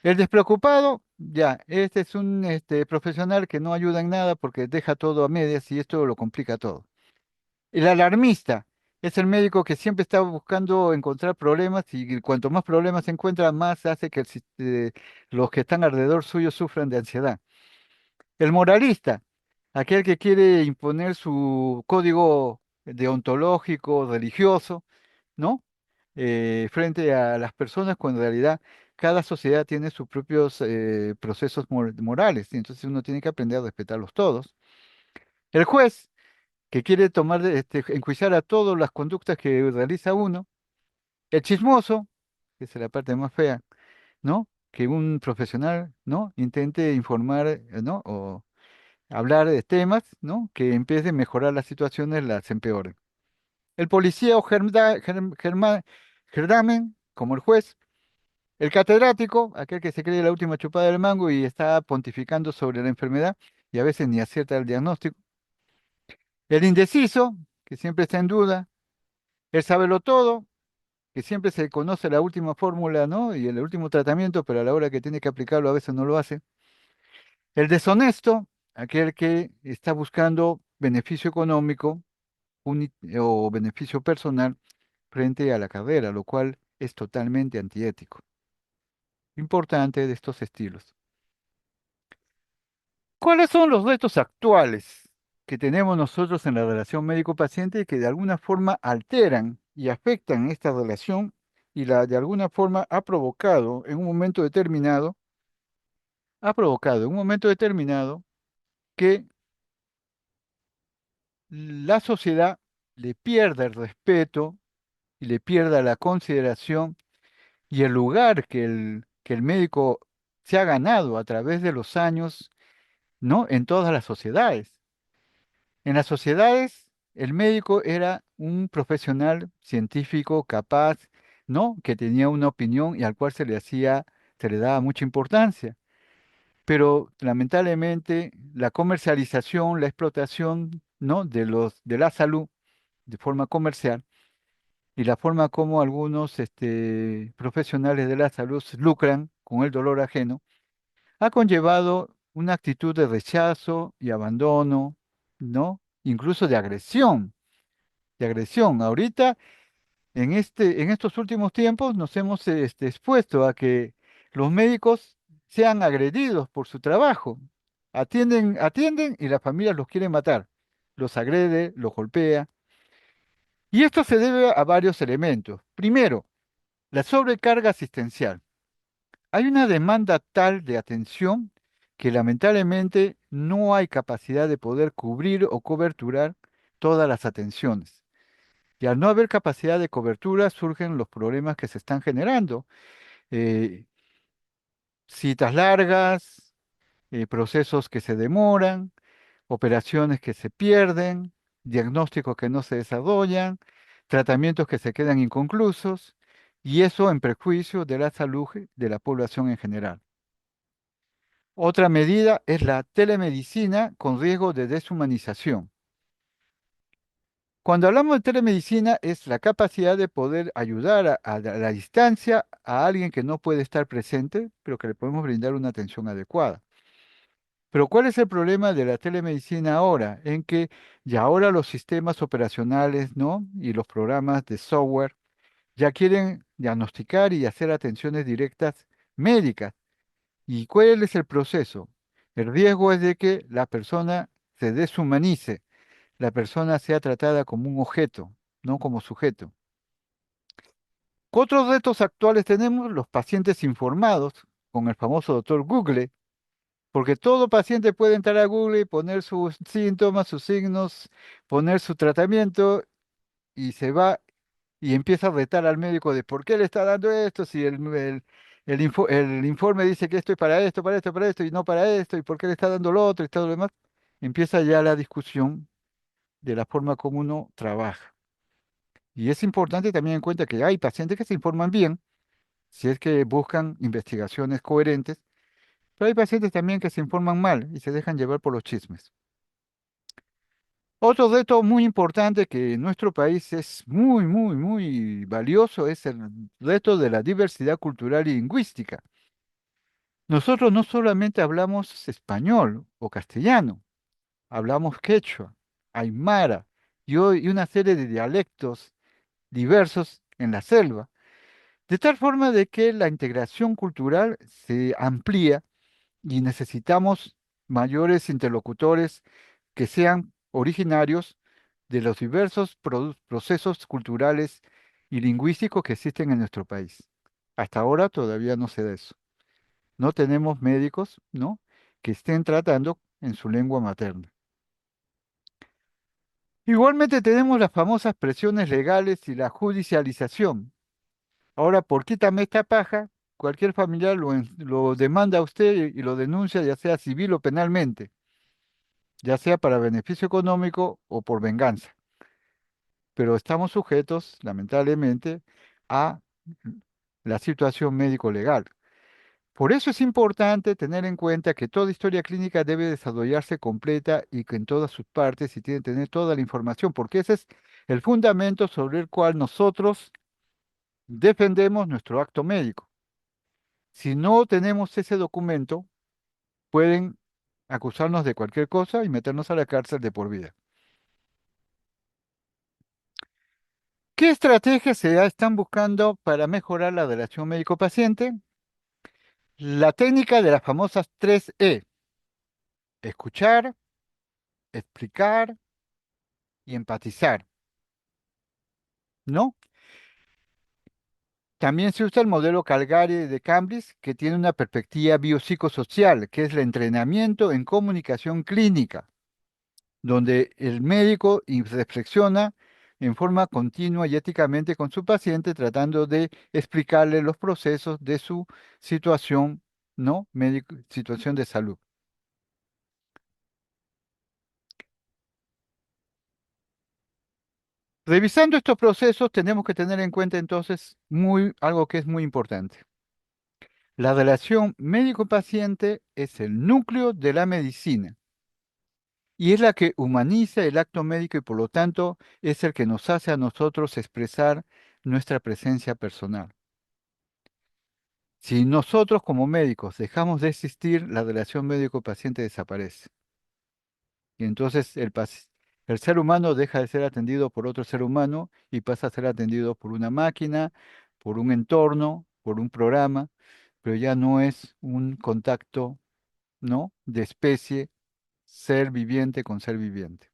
El despreocupado, ya, este es un profesional que no ayuda en nada porque deja todo a medias y esto lo complica todo. El alarmista es el médico que siempre está buscando encontrar problemas y cuanto más problemas se encuentra, más hace que los que están alrededor suyo sufran de ansiedad. El moralista, aquel que quiere imponer su código deontológico, religioso, ¿no? Frente a las personas, cuando en realidad cada sociedad tiene sus propios procesos morales, y entonces uno tiene que aprender a respetarlos todos. El juez, que quiere enjuiciar a todas las conductas que realiza uno. El chismoso, que es la parte más fea, ¿no? Que un profesional, ¿no? Intente informar, ¿no? O hablar de temas, ¿no? Que en vez de mejorar las situaciones, las empeoren. El policía o gerdamen, como el juez. El catedrático, aquel que se cree la última chupada del mango y está pontificando sobre la enfermedad y a veces ni acierta el diagnóstico. El indeciso, que siempre está en duda. El todo, que siempre se conoce la última fórmula, ¿no? Y el último tratamiento, pero a la hora que tiene que aplicarlo a veces no lo hace. El deshonesto, aquel que está buscando beneficio económico o beneficio personal frente a la carrera, lo cual es totalmente antiético. Importante de estos estilos. ¿Cuáles son los retos actuales que tenemos nosotros en la relación médico-paciente y que de alguna forma alteran y afectan esta relación y la de alguna forma ha provocado en un momento determinado que la sociedad le pierda el respeto y le pierda la consideración y el lugar que el médico se ha ganado a través de los años, ¿no? En todas las sociedades. En las sociedades, el médico era un profesional científico capaz, ¿no? Que tenía una opinión y al cual se le daba mucha importancia. Pero lamentablemente la comercialización, la explotación, ¿no? De la salud de forma comercial y la forma como algunos profesionales de la salud lucran con el dolor ajeno, ha conllevado una actitud de rechazo y abandono, ¿no? Incluso de agresión, de agresión. Ahorita, en estos últimos tiempos, nos hemos expuesto a que los médicos sean agredidos por su trabajo. Atienden y la familia los quiere matar. Los agrede, los golpea. Y esto se debe a varios elementos. Primero, la sobrecarga asistencial. Hay una demanda tal de atención que lamentablemente no hay capacidad de poder cubrir o coberturar todas las atenciones. Y al no haber capacidad de cobertura surgen los problemas que se están generando. Eh, Citas largas, procesos que se demoran, operaciones que se pierden, diagnósticos que no se desarrollan, tratamientos que se quedan inconclusos, y eso en perjuicio de la salud de la población en general. Otra medida es la telemedicina con riesgo de deshumanización. Cuando hablamos de telemedicina es la capacidad de poder ayudar a la distancia a alguien que no puede estar presente, pero que le podemos brindar una atención adecuada. Pero ¿cuál es el problema de la telemedicina ahora? En que ya ahora los sistemas operacionales, ¿no? Y los programas de software ya quieren diagnosticar y hacer atenciones directas médicas. ¿Y cuál es el proceso? El riesgo es de que la persona se deshumanice, la persona sea tratada como un objeto, no como sujeto. Otros retos actuales tenemos los pacientes informados con el famoso doctor Google, porque todo paciente puede entrar a Google y poner sus síntomas, sus signos, poner su tratamiento y se va y empieza a retar al médico de por qué le está dando esto, si el informe dice que esto es para esto, para esto, para esto y no para esto, y por qué le está dando lo otro y todo lo demás. Empieza ya la discusión de la forma como uno trabaja. Y es importante también en cuenta que hay pacientes que se informan bien, si es que buscan investigaciones coherentes, pero hay pacientes también que se informan mal y se dejan llevar por los chismes. Otro reto muy importante que en nuestro país es muy, muy, muy valioso es el reto de la diversidad cultural y lingüística. Nosotros no solamente hablamos español o castellano, hablamos quechua, aymara y una serie de dialectos diversos en la selva, de tal forma de que la integración cultural se amplía y necesitamos mayores interlocutores que sean originarios de los diversos procesos culturales y lingüísticos que existen en nuestro país. Hasta ahora todavía no se da eso. No tenemos médicos, ¿no? Que estén tratando en su lengua materna. Igualmente tenemos las famosas presiones legales y la judicialización. Ahora, por quítame esta paja, cualquier familiar lo demanda a usted y lo denuncia, ya sea civil o penalmente, ya sea para beneficio económico o por venganza. Pero estamos sujetos, lamentablemente, a la situación médico-legal. Por eso es importante tener en cuenta que toda historia clínica debe desarrollarse completa y que en todas sus partes y tiene que tener toda la información, porque ese es el fundamento sobre el cual nosotros defendemos nuestro acto médico. Si no tenemos ese documento, pueden acusarnos de cualquier cosa y meternos a la cárcel de por vida. ¿Qué estrategias están buscando para mejorar la relación médico-paciente? La técnica de las famosas 3E: escuchar, explicar y empatizar, ¿no? También se usa el modelo Calgary de Cambridge, que tiene una perspectiva biopsicosocial, que es el entrenamiento en comunicación clínica, donde el médico reflexiona en forma continua y éticamente con su paciente, tratando de explicarle los procesos de su situación, ¿no? Situación de salud. Revisando estos procesos, tenemos que tener en cuenta entonces algo que es muy importante. La relación médico-paciente es el núcleo de la medicina y es la que humaniza el acto médico y por lo tanto es el que nos hace a nosotros expresar nuestra presencia personal. Si nosotros como médicos dejamos de existir, la relación médico-paciente desaparece. Y entonces el ser humano deja de ser atendido por otro ser humano y pasa a ser atendido por una máquina, por un entorno, por un programa, pero ya no es un contacto, ¿no? De especie, ser viviente con ser viviente.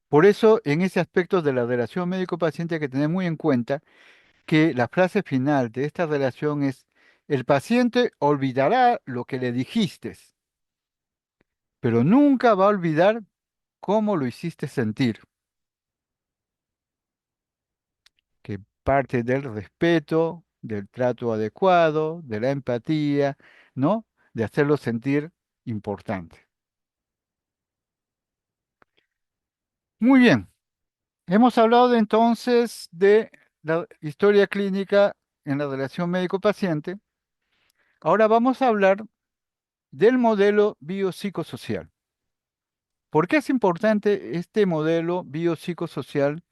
Por eso, en ese aspecto de la relación médico-paciente hay que tener muy en cuenta que la frase final de esta relación es: el paciente olvidará lo que le dijiste, pero nunca va a olvidar cómo lo hiciste sentir, que parte del respeto, del trato adecuado, de la empatía, ¿no? De hacerlo sentir importante. Muy bien, hemos hablado entonces de la historia clínica en la relación médico-paciente. Ahora vamos a hablar del modelo biopsicosocial. ¿Por qué es importante este modelo biopsicosocial?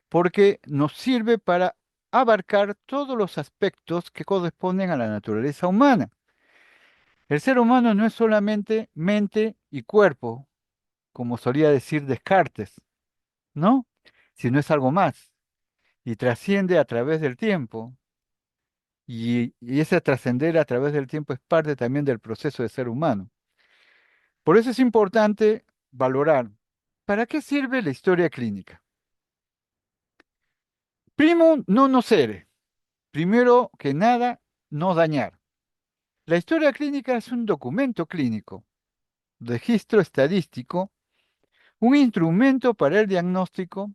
Porque nos sirve para abarcar todos los aspectos que corresponden a la naturaleza humana. El ser humano no es solamente mente y cuerpo, como solía decir Descartes, ¿no? Sino es algo más y trasciende a través del tiempo. Y ese trascender a través del tiempo es parte también del proceso de ser humano. Por eso es importante valorar para qué sirve la historia clínica. Primo no nocere, primero que nada, no dañar. La historia clínica es un documento clínico, registro estadístico, un instrumento para el diagnóstico,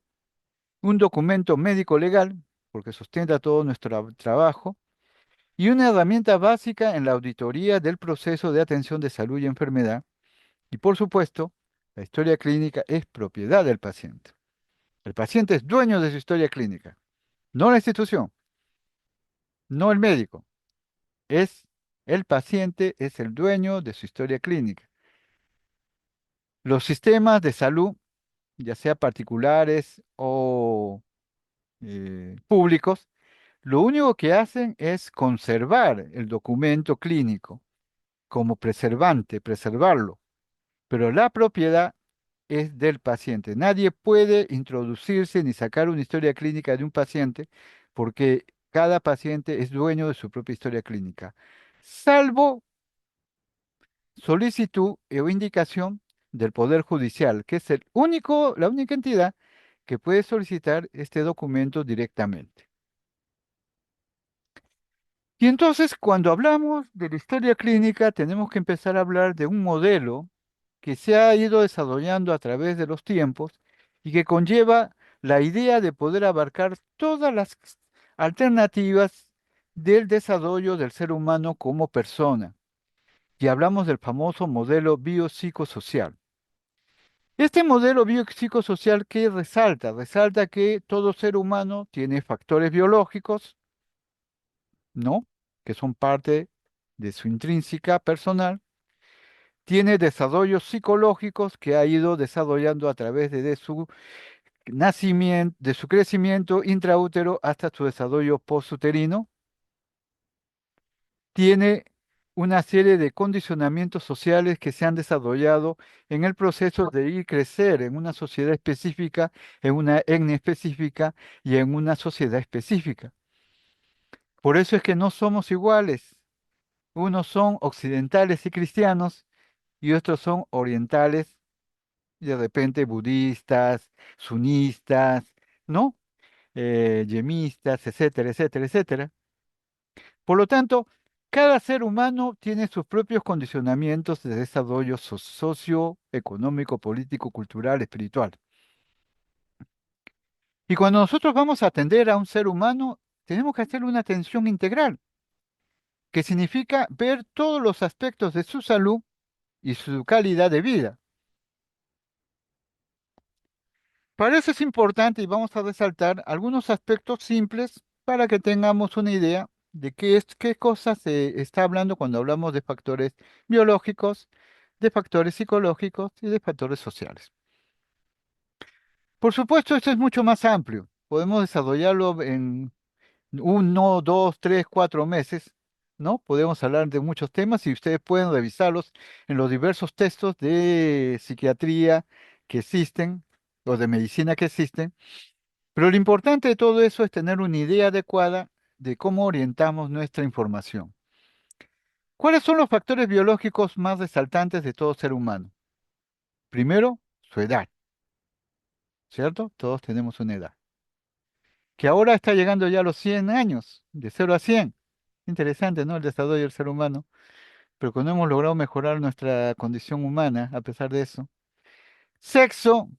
un documento médico legal, porque sustenta todo nuestro trabajo, y una herramienta básica en la auditoría del proceso de atención de salud y enfermedad. Y por supuesto, la historia clínica es propiedad del paciente. El paciente es dueño de su historia clínica, no la institución, no el médico. Es el paciente, es el dueño de su historia clínica. Los sistemas de salud, ya sea particulares o públicos, lo único que hacen es conservar el documento clínico como preservante, preservarlo, pero la propiedad es del paciente. Nadie puede introducirse ni sacar una historia clínica de un paciente porque cada paciente es dueño de su propia historia clínica, salvo solicitud o indicación del Poder Judicial, que es la única entidad que puede solicitar este documento directamente. Y entonces, cuando hablamos de la historia clínica, tenemos que empezar a hablar de un modelo que se ha ido desarrollando a través de los tiempos y que conlleva la idea de poder abarcar todas las alternativas del desarrollo del ser humano como persona. Y hablamos del famoso modelo biopsicosocial. Este modelo biopsicosocial, ¿qué resalta? Resalta que todo ser humano tiene factores biológicos, ¿no? Que son parte de su intrínseca personal, tiene desarrollos psicológicos que ha ido desarrollando a través de su nacimiento, de su crecimiento intraútero hasta su desarrollo postuterino, tiene una serie de condicionamientos sociales que se han desarrollado en el proceso de ir crecer en una sociedad específica, en una etnia específica y en una sociedad específica. Por eso es que no somos iguales. Unos son occidentales y cristianos y otros son orientales y de repente budistas, sunistas, ¿no? Yemistas, etcétera, etcétera, etcétera. Por lo tanto, cada ser humano tiene sus propios condicionamientos de desarrollo socioeconómico, político, cultural, espiritual. Y cuando nosotros vamos a atender a un ser humano, tenemos que hacerle una atención integral, que significa ver todos los aspectos de su salud y su calidad de vida. Para eso es importante y vamos a resaltar algunos aspectos simples para que tengamos una idea de qué cosas se está hablando cuando hablamos de factores biológicos, de factores psicológicos y de factores sociales. Por supuesto, esto es mucho más amplio. Podemos desarrollarlo en 1, 2, 3, 4 meses, ¿no? Podemos hablar de muchos temas y ustedes pueden revisarlos en los diversos textos de psiquiatría que existen o de medicina que existen. Pero lo importante de todo eso es tener una idea adecuada de cómo orientamos nuestra información. ¿Cuáles son los factores biológicos más resaltantes de todo ser humano? Primero, su edad, ¿cierto? Todos tenemos una edad. Que ahora está llegando ya a los 100 años, de 0 a 100. Interesante, ¿no? El desarrollo del ser humano. Pero que no hemos logrado mejorar nuestra condición humana a pesar de eso. Sexo,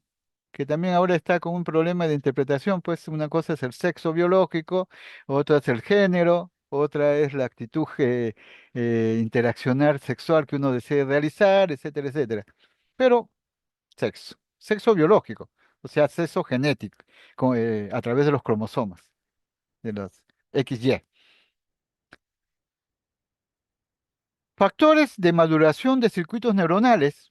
que también ahora está con un problema de interpretación, pues una cosa es el sexo biológico, otra es el género, otra es la actitud interaccional sexual que uno desee realizar, etcétera, etcétera. Pero sexo biológico, o sea, sexo genético, a través de los cromosomas, de los XY. Factores de maduración de circuitos neuronales,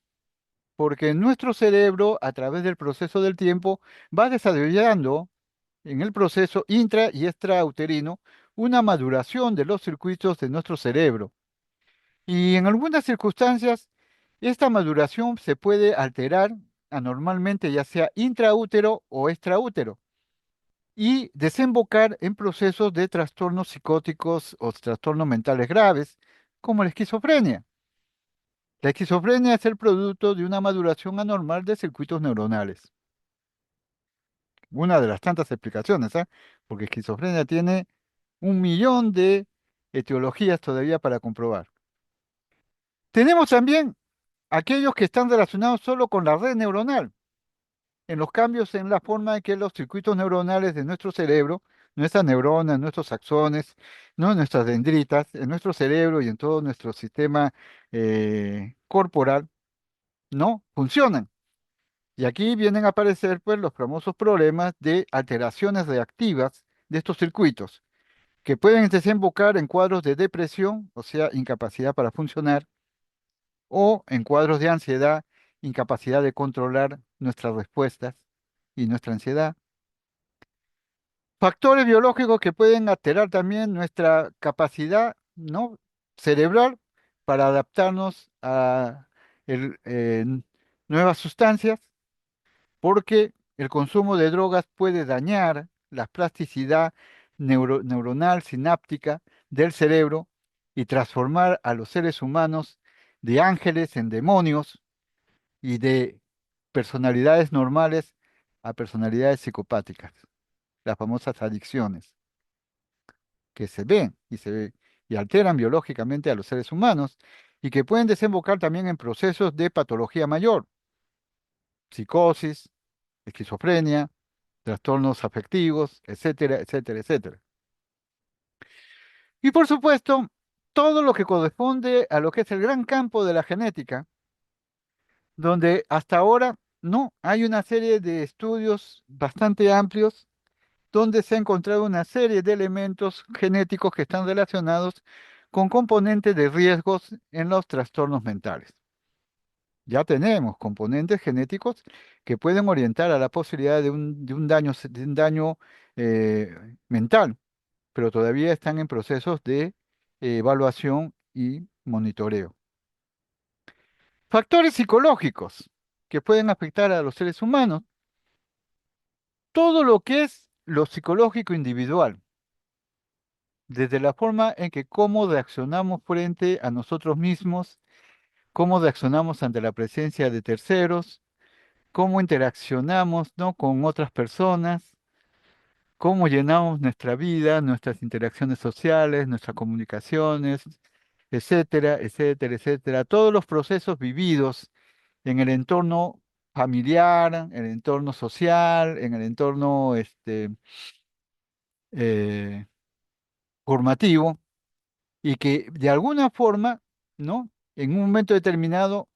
porque nuestro cerebro, a través del proceso del tiempo, va desarrollando en el proceso intra y extrauterino una maduración de los circuitos de nuestro cerebro. Y en algunas circunstancias, esta maduración se puede alterar anormalmente, ya sea intraútero o extraútero, y desembocar en procesos de trastornos psicóticos o trastornos mentales graves, como la esquizofrenia. La esquizofrenia es el producto de una maduración anormal de circuitos neuronales. Una de las tantas explicaciones, ¿eh? Porque esquizofrenia tiene 1 millón de etiologías todavía para comprobar. Tenemos también aquellos que están relacionados solo con la red neuronal, en los cambios en la forma en que los circuitos neuronales de nuestro cerebro, nuestras neuronas, nuestros axones, ¿no? Nuestras dendritas, en nuestro cerebro y en todo nuestro sistema corporal, no funcionan. Y aquí vienen a aparecer pues los famosos problemas de alteraciones reactivas de estos circuitos, que pueden desembocar en cuadros de depresión, o sea, incapacidad para funcionar, o en cuadros de ansiedad, incapacidad de controlar nuestras respuestas y nuestra ansiedad. Factores biológicos que pueden alterar también nuestra capacidad, ¿no? cerebral para adaptarnos a nuevas sustancias, porque el consumo de drogas puede dañar la plasticidad neuronal sináptica del cerebro y transformar a los seres humanos de ángeles en demonios y de personalidades normales a personalidades psicopáticas, las famosas adicciones, que se ven y alteran biológicamente a los seres humanos y que pueden desembocar también en procesos de patología mayor, psicosis, esquizofrenia, trastornos afectivos, etcétera, etcétera, etcétera. Y por supuesto, todo lo que corresponde a lo que es el gran campo de la genética, donde hasta ahora no hay una serie de estudios bastante amplios donde se ha encontrado una serie de elementos genéticos que están relacionados con componentes de riesgos en los trastornos mentales. Ya tenemos componentes genéticos que pueden orientar a la posibilidad de un daño mental, pero todavía están en procesos de evaluación y monitoreo. Factores psicológicos que pueden afectar a los seres humanos. Todo lo que es lo psicológico individual, desde la forma en que cómo reaccionamos frente a nosotros mismos, cómo reaccionamos ante la presencia de terceros, cómo interaccionamos, ¿no?, con otras personas, cómo llenamos nuestra vida, nuestras interacciones sociales, nuestras comunicaciones, etcétera, etcétera, etcétera. Todos los procesos vividos en el entorno familiar, en el entorno social, en el entorno eh, formativo, y que de alguna forma, ¿no?, en un momento determinado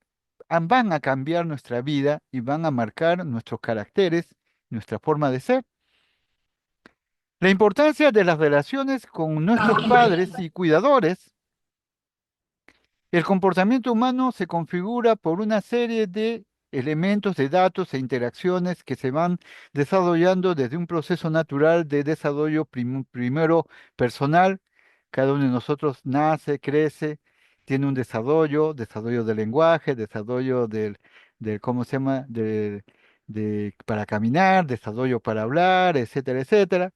van a cambiar nuestra vida y van a marcar nuestros caracteres, nuestra forma de ser. La importancia de las relaciones con nuestros padres y cuidadores. El comportamiento humano se configura por una serie de elementos, de datos e interacciones que se van desarrollando desde un proceso natural de desarrollo primero personal. Cada uno de nosotros nace, crece, tiene un desarrollo del lenguaje, desarrollo del ¿cómo se llama?, para caminar, desarrollo para hablar, etcétera, etcétera.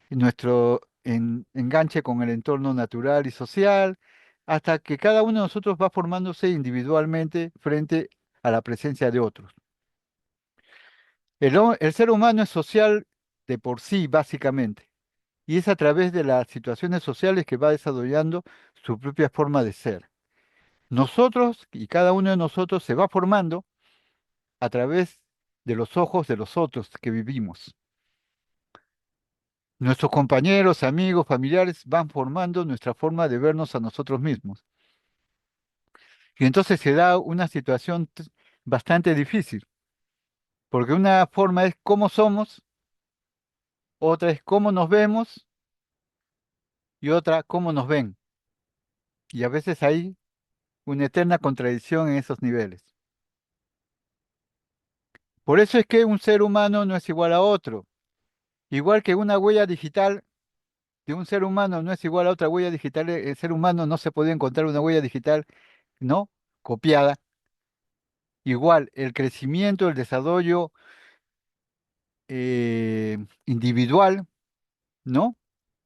Y nuestro enganche con el entorno natural y social, hasta que cada uno de nosotros va formándose individualmente frente a la presencia de otros. El ser humano es social de por sí, básicamente, y es a través de las situaciones sociales que va desarrollando su propia forma de ser. Nosotros y cada uno de nosotros se va formando a través de los ojos de los otros que vivimos. Nuestros compañeros, amigos, familiares van formando nuestra forma de vernos a nosotros mismos. Y entonces se da una situación bastante difícil, porque una forma es cómo somos, otra es cómo nos vemos y otra cómo nos ven. Y a veces hay una eterna contradicción en esos niveles. Por eso es que un ser humano no es igual a otro. Igual que una huella digital de un ser humano no es igual a otra huella digital, el ser humano no se puede encontrar una huella digital, ¿no?, copiada. Igual, el crecimiento, el desarrollo individual, ¿no?,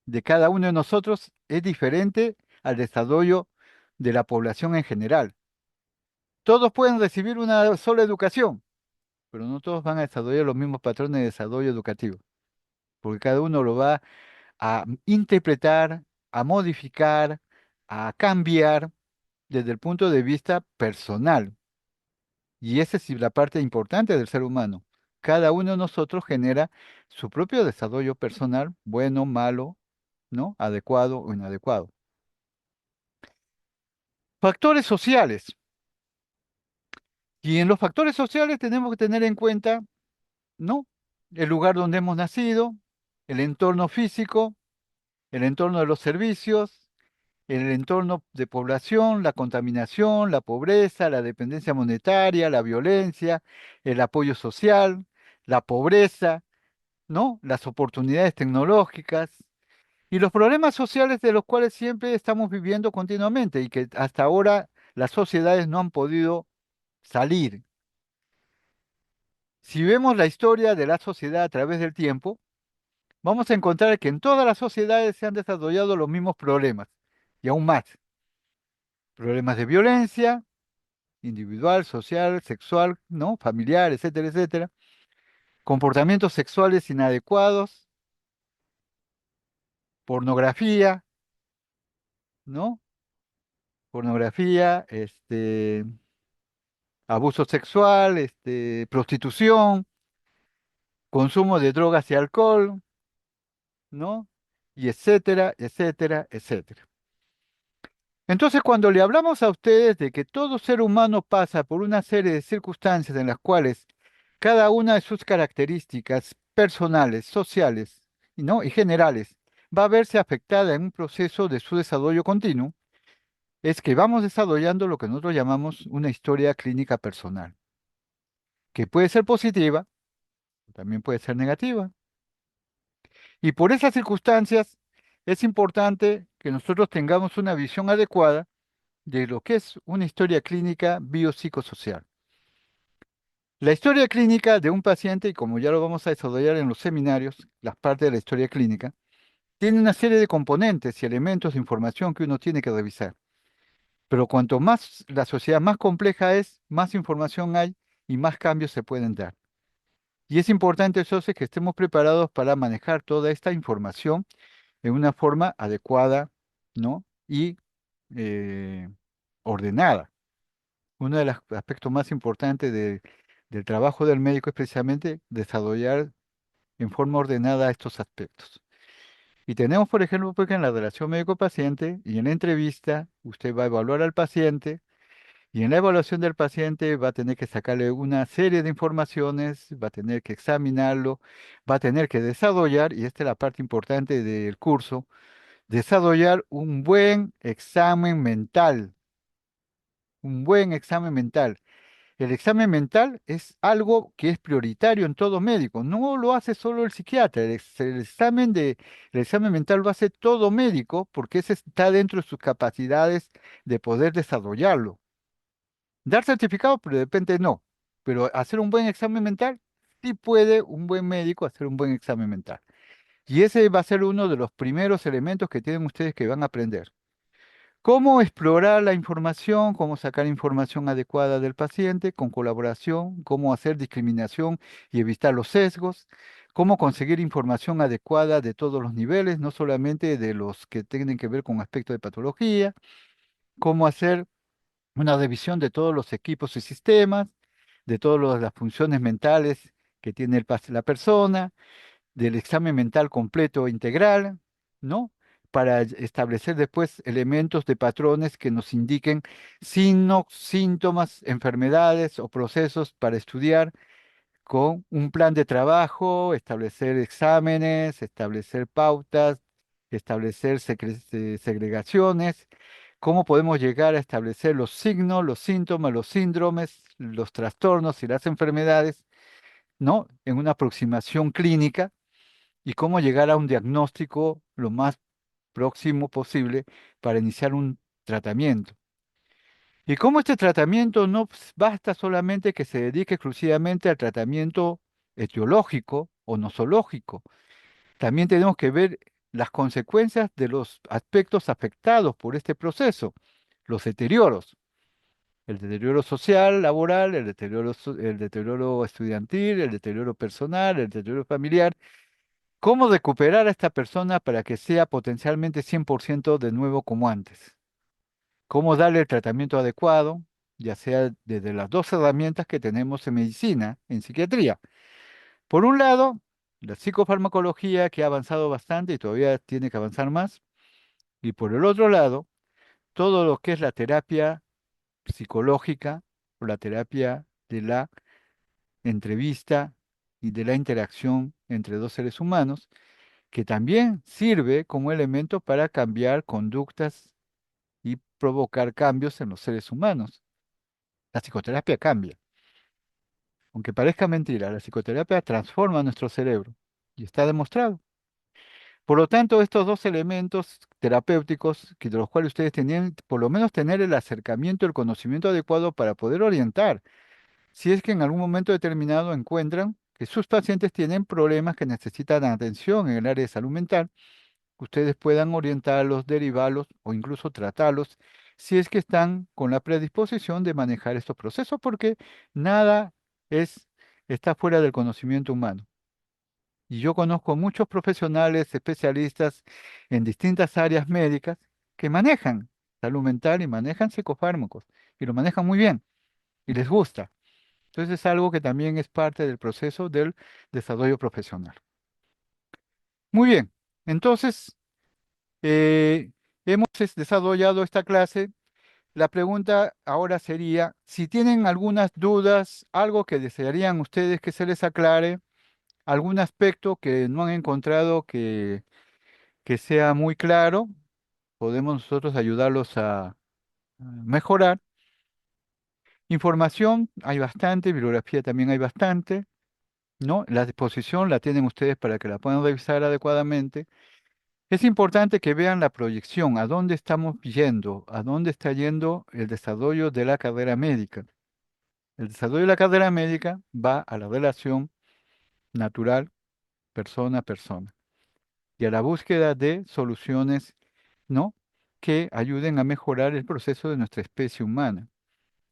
de cada uno de nosotros es diferente al desarrollo de la población en general. Todos pueden recibir una sola educación, pero no todos van a desarrollar los mismos patrones de desarrollo educativo, porque cada uno lo va a interpretar, a modificar, a cambiar desde el punto de vista personal. Y esa es la parte importante del ser humano. Cada uno de nosotros genera su propio desarrollo personal, bueno, malo, ¿no?, adecuado o inadecuado. Factores sociales. Y en los factores sociales tenemos que tener en cuenta, ¿no?, el lugar donde hemos nacido, el entorno físico, el entorno de los servicios, el entorno de población, la contaminación, la pobreza, la dependencia monetaria, la violencia, el apoyo social, la pobreza, ¿no?, las oportunidades tecnológicas y los problemas sociales de los cuales siempre estamos viviendo continuamente y que hasta ahora las sociedades no han podido salir. Si vemos la historia de la sociedad a través del tiempo, vamos a encontrar que en todas las sociedades se han desarrollado los mismos problemas, y aún más. Problemas de violencia, individual, social, sexual, ¿no?, familiar, etcétera, etcétera. Comportamientos sexuales inadecuados, pornografía, ¿no? Pornografía, abuso sexual, prostitución, consumo de drogas y alcohol, ¿no? Y etcétera, etcétera, etcétera. Entonces, cuando le hablamos a ustedes de que todo ser humano pasa por una serie de circunstancias en las cuales cada una de sus características personales, sociales, ¿no?, y generales va a verse afectada en un proceso de su desarrollo continuo, es que vamos desarrollando lo que nosotros llamamos una historia clínica personal, que puede ser positiva, también puede ser negativa. Y por esas circunstancias es importante que nosotros tengamos una visión adecuada de lo que es una historia clínica biopsicosocial. La historia clínica de un paciente, y como ya lo vamos a desarrollar en los seminarios, las partes de la historia clínica, tiene una serie de componentes y elementos de información que uno tiene que revisar. Pero cuanto más la sociedad más compleja es, más información hay y más cambios se pueden dar. Y es importante entonces que estemos preparados para manejar toda esta información en una forma adecuada, ¿no? Y eh, ordenada. Uno de los aspectos más importantes del trabajo del médico es precisamente desarrollar en forma ordenada estos aspectos. Y tenemos, por ejemplo, porque en la relación médico-paciente y en la entrevista, usted va a evaluar al paciente y en la evaluación del paciente va a tener que sacarle una serie de informaciones, va a tener que examinarlo, va a tener que desarrollar, y esta es la parte importante del curso, desarrollar un buen examen mental, un buen examen mental. El examen mental es algo que es prioritario en todo médico. No lo hace solo el psiquiatra. El examen mental lo hace todo médico porque ese está dentro de sus capacidades de poder desarrollarlo. Dar certificado, pero de repente no. Pero hacer un buen examen mental, sí puede un buen médico hacer un buen examen mental. Y ese va a ser uno de los primeros elementos que tienen ustedes que van a aprender. Cómo explorar la información, cómo sacar información adecuada del paciente con colaboración, cómo hacer discriminación y evitar los sesgos, cómo conseguir información adecuada de todos los niveles, no solamente de los que tienen que ver con aspectos de patología, cómo hacer una revisión de todos los equipos y sistemas, de todas las funciones mentales que tiene la persona, del examen mental completo e integral, ¿no? Para establecer después elementos de patrones que nos indiquen signos, síntomas, enfermedades o procesos para estudiar con un plan de trabajo, establecer exámenes, establecer pautas, establecer segregaciones, cómo podemos llegar a establecer los signos, los síntomas, los síndromes, los trastornos y las enfermedades, ¿no? En una aproximación clínica y cómo llegar a un diagnóstico lo más próximo posible para iniciar un tratamiento. Y cómo este tratamiento no basta solamente que se dedique exclusivamente al tratamiento etiológico o nosológico, también tenemos que ver las consecuencias de los aspectos afectados por este proceso, los deterioros, el deterioro social, laboral, el deterioro estudiantil, el deterioro personal, el deterioro familiar. ¿Cómo recuperar a esta persona para que sea potencialmente 100% de nuevo como antes? ¿Cómo darle el tratamiento adecuado, ya sea desde las dos herramientas que tenemos en medicina, en psiquiatría? Por un lado, la psicofarmacología que ha avanzado bastante y todavía tiene que avanzar más. Y por el otro lado, todo lo que es la terapia psicológica o la terapia de la entrevista y de la interacción entre dos seres humanos que también sirve como elemento para cambiar conductas y provocar cambios en los seres humanos. La psicoterapia cambia. Aunque parezca mentira, la psicoterapia transforma nuestro cerebro y está demostrado. Por lo tanto, estos dos elementos terapéuticos, que de los cuales ustedes tenían, por lo menos tener el acercamiento, el conocimiento adecuado para poder orientar, si es que en algún momento determinado encuentran que sus pacientes tienen problemas que necesitan atención en el área de salud mental, ustedes puedan orientarlos, derivarlos o incluso tratarlos si es que están con la predisposición de manejar estos procesos, porque nada es, está fuera del conocimiento humano. Y yo conozco muchos profesionales, especialistas en distintas áreas médicas que manejan salud mental y manejan psicofármacos y lo manejan muy bien y les gusta. Entonces es algo que también es parte del proceso del desarrollo profesional. Muy bien, entonces hemos desarrollado esta clase. La pregunta ahora sería, si tienen algunas dudas, algo que desearían ustedes que se les aclare, algún aspecto que no han encontrado que sea muy claro, podemos nosotros ayudarlos a mejorar. Información hay bastante, bibliografía también hay bastante, ¿no? La disposición la tienen ustedes para que la puedan revisar adecuadamente. Es importante que vean la proyección, a dónde estamos yendo, a dónde está yendo el desarrollo de la carrera médica. El desarrollo de la carrera médica va a la relación natural persona a persona y a la búsqueda de soluciones, ¿no? Que ayuden a mejorar el proceso de nuestra especie humana,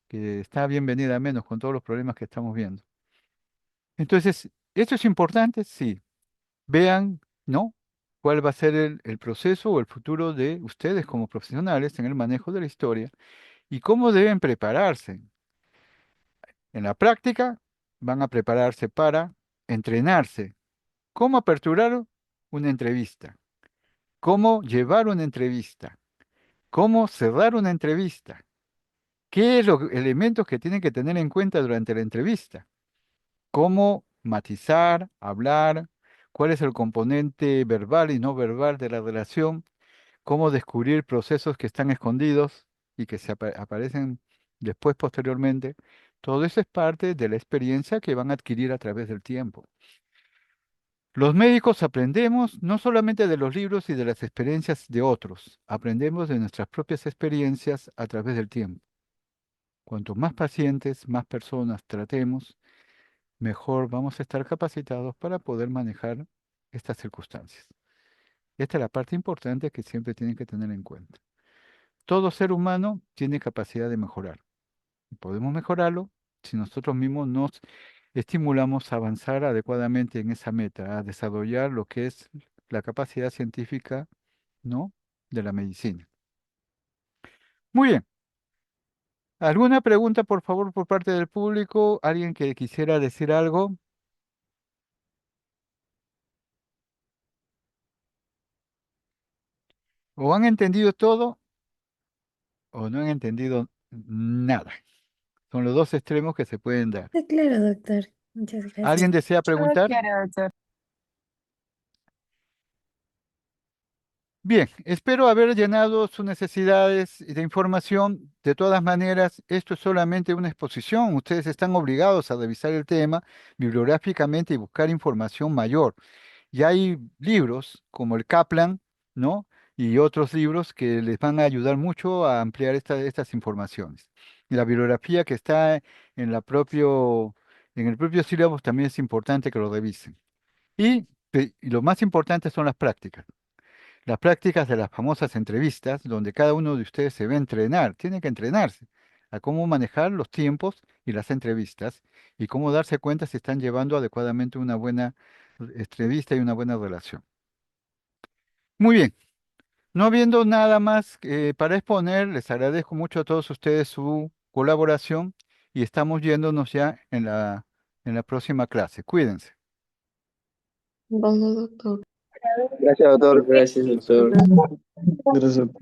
que está bienvenida a menos con todos los problemas que estamos viendo. Entonces, ¿esto es importante? Sí. Vean, ¿no? ¿Cuál va a ser el proceso o el futuro de ustedes como profesionales en el manejo de la historia y cómo deben prepararse? En la práctica, van a prepararse para entrenarse. ¿Cómo aperturar una entrevista? ¿Cómo llevar una entrevista? ¿Cómo cerrar una entrevista? ¿Qué es los elementos que tienen que tener en cuenta durante la entrevista? ¿Cómo matizar, hablar? ¿Cuál es el componente verbal y no verbal de la relación? ¿Cómo descubrir procesos que están escondidos y que aparecen después, posteriormente? Todo eso es parte de la experiencia que van a adquirir a través del tiempo. Los médicos aprendemos no solamente de los libros y de las experiencias de otros, aprendemos de nuestras propias experiencias a través del tiempo. Cuanto más pacientes, más personas tratemos, mejor vamos a estar capacitados para poder manejar estas circunstancias. Esta es la parte importante que siempre tienen que tener en cuenta. Todo ser humano tiene capacidad de mejorar. Y podemos mejorarlo si nosotros mismos nos estimulamos a avanzar adecuadamente en esa meta, a desarrollar lo que es la capacidad científica, ¿no? De la medicina. Muy bien. ¿Alguna pregunta, por favor, por parte del público? ¿Alguien que quisiera decir algo? ¿O han entendido todo o no han entendido nada? Son los dos extremos que se pueden dar. Sí, claro, doctor. Muchas gracias. ¿Alguien desea preguntar? Claro, doctor. Bien, espero haber llenado sus necesidades de información. De todas maneras, esto es solamente una exposición. Ustedes están obligados a revisar el tema bibliográficamente y buscar información mayor. Y hay libros como el Kaplan, ¿no? Y otros libros que les van a ayudar mucho a ampliar estas informaciones. Y la bibliografía que está en el propio sílabus también es importante que lo revisen. Y lo más importante son las prácticas. Las prácticas de las famosas entrevistas, donde cada uno de ustedes se va a entrenar, tiene que entrenarse a cómo manejar los tiempos y las entrevistas y cómo darse cuenta si están llevando adecuadamente una buena entrevista y una buena relación. Muy bien, no habiendo nada más para exponer, les agradezco mucho a todos ustedes su colaboración y estamos yéndonos ya en la próxima clase. Cuídense. Bueno, doctor. Gracias, doctor. Gracias, doctor. Gracias, doctor.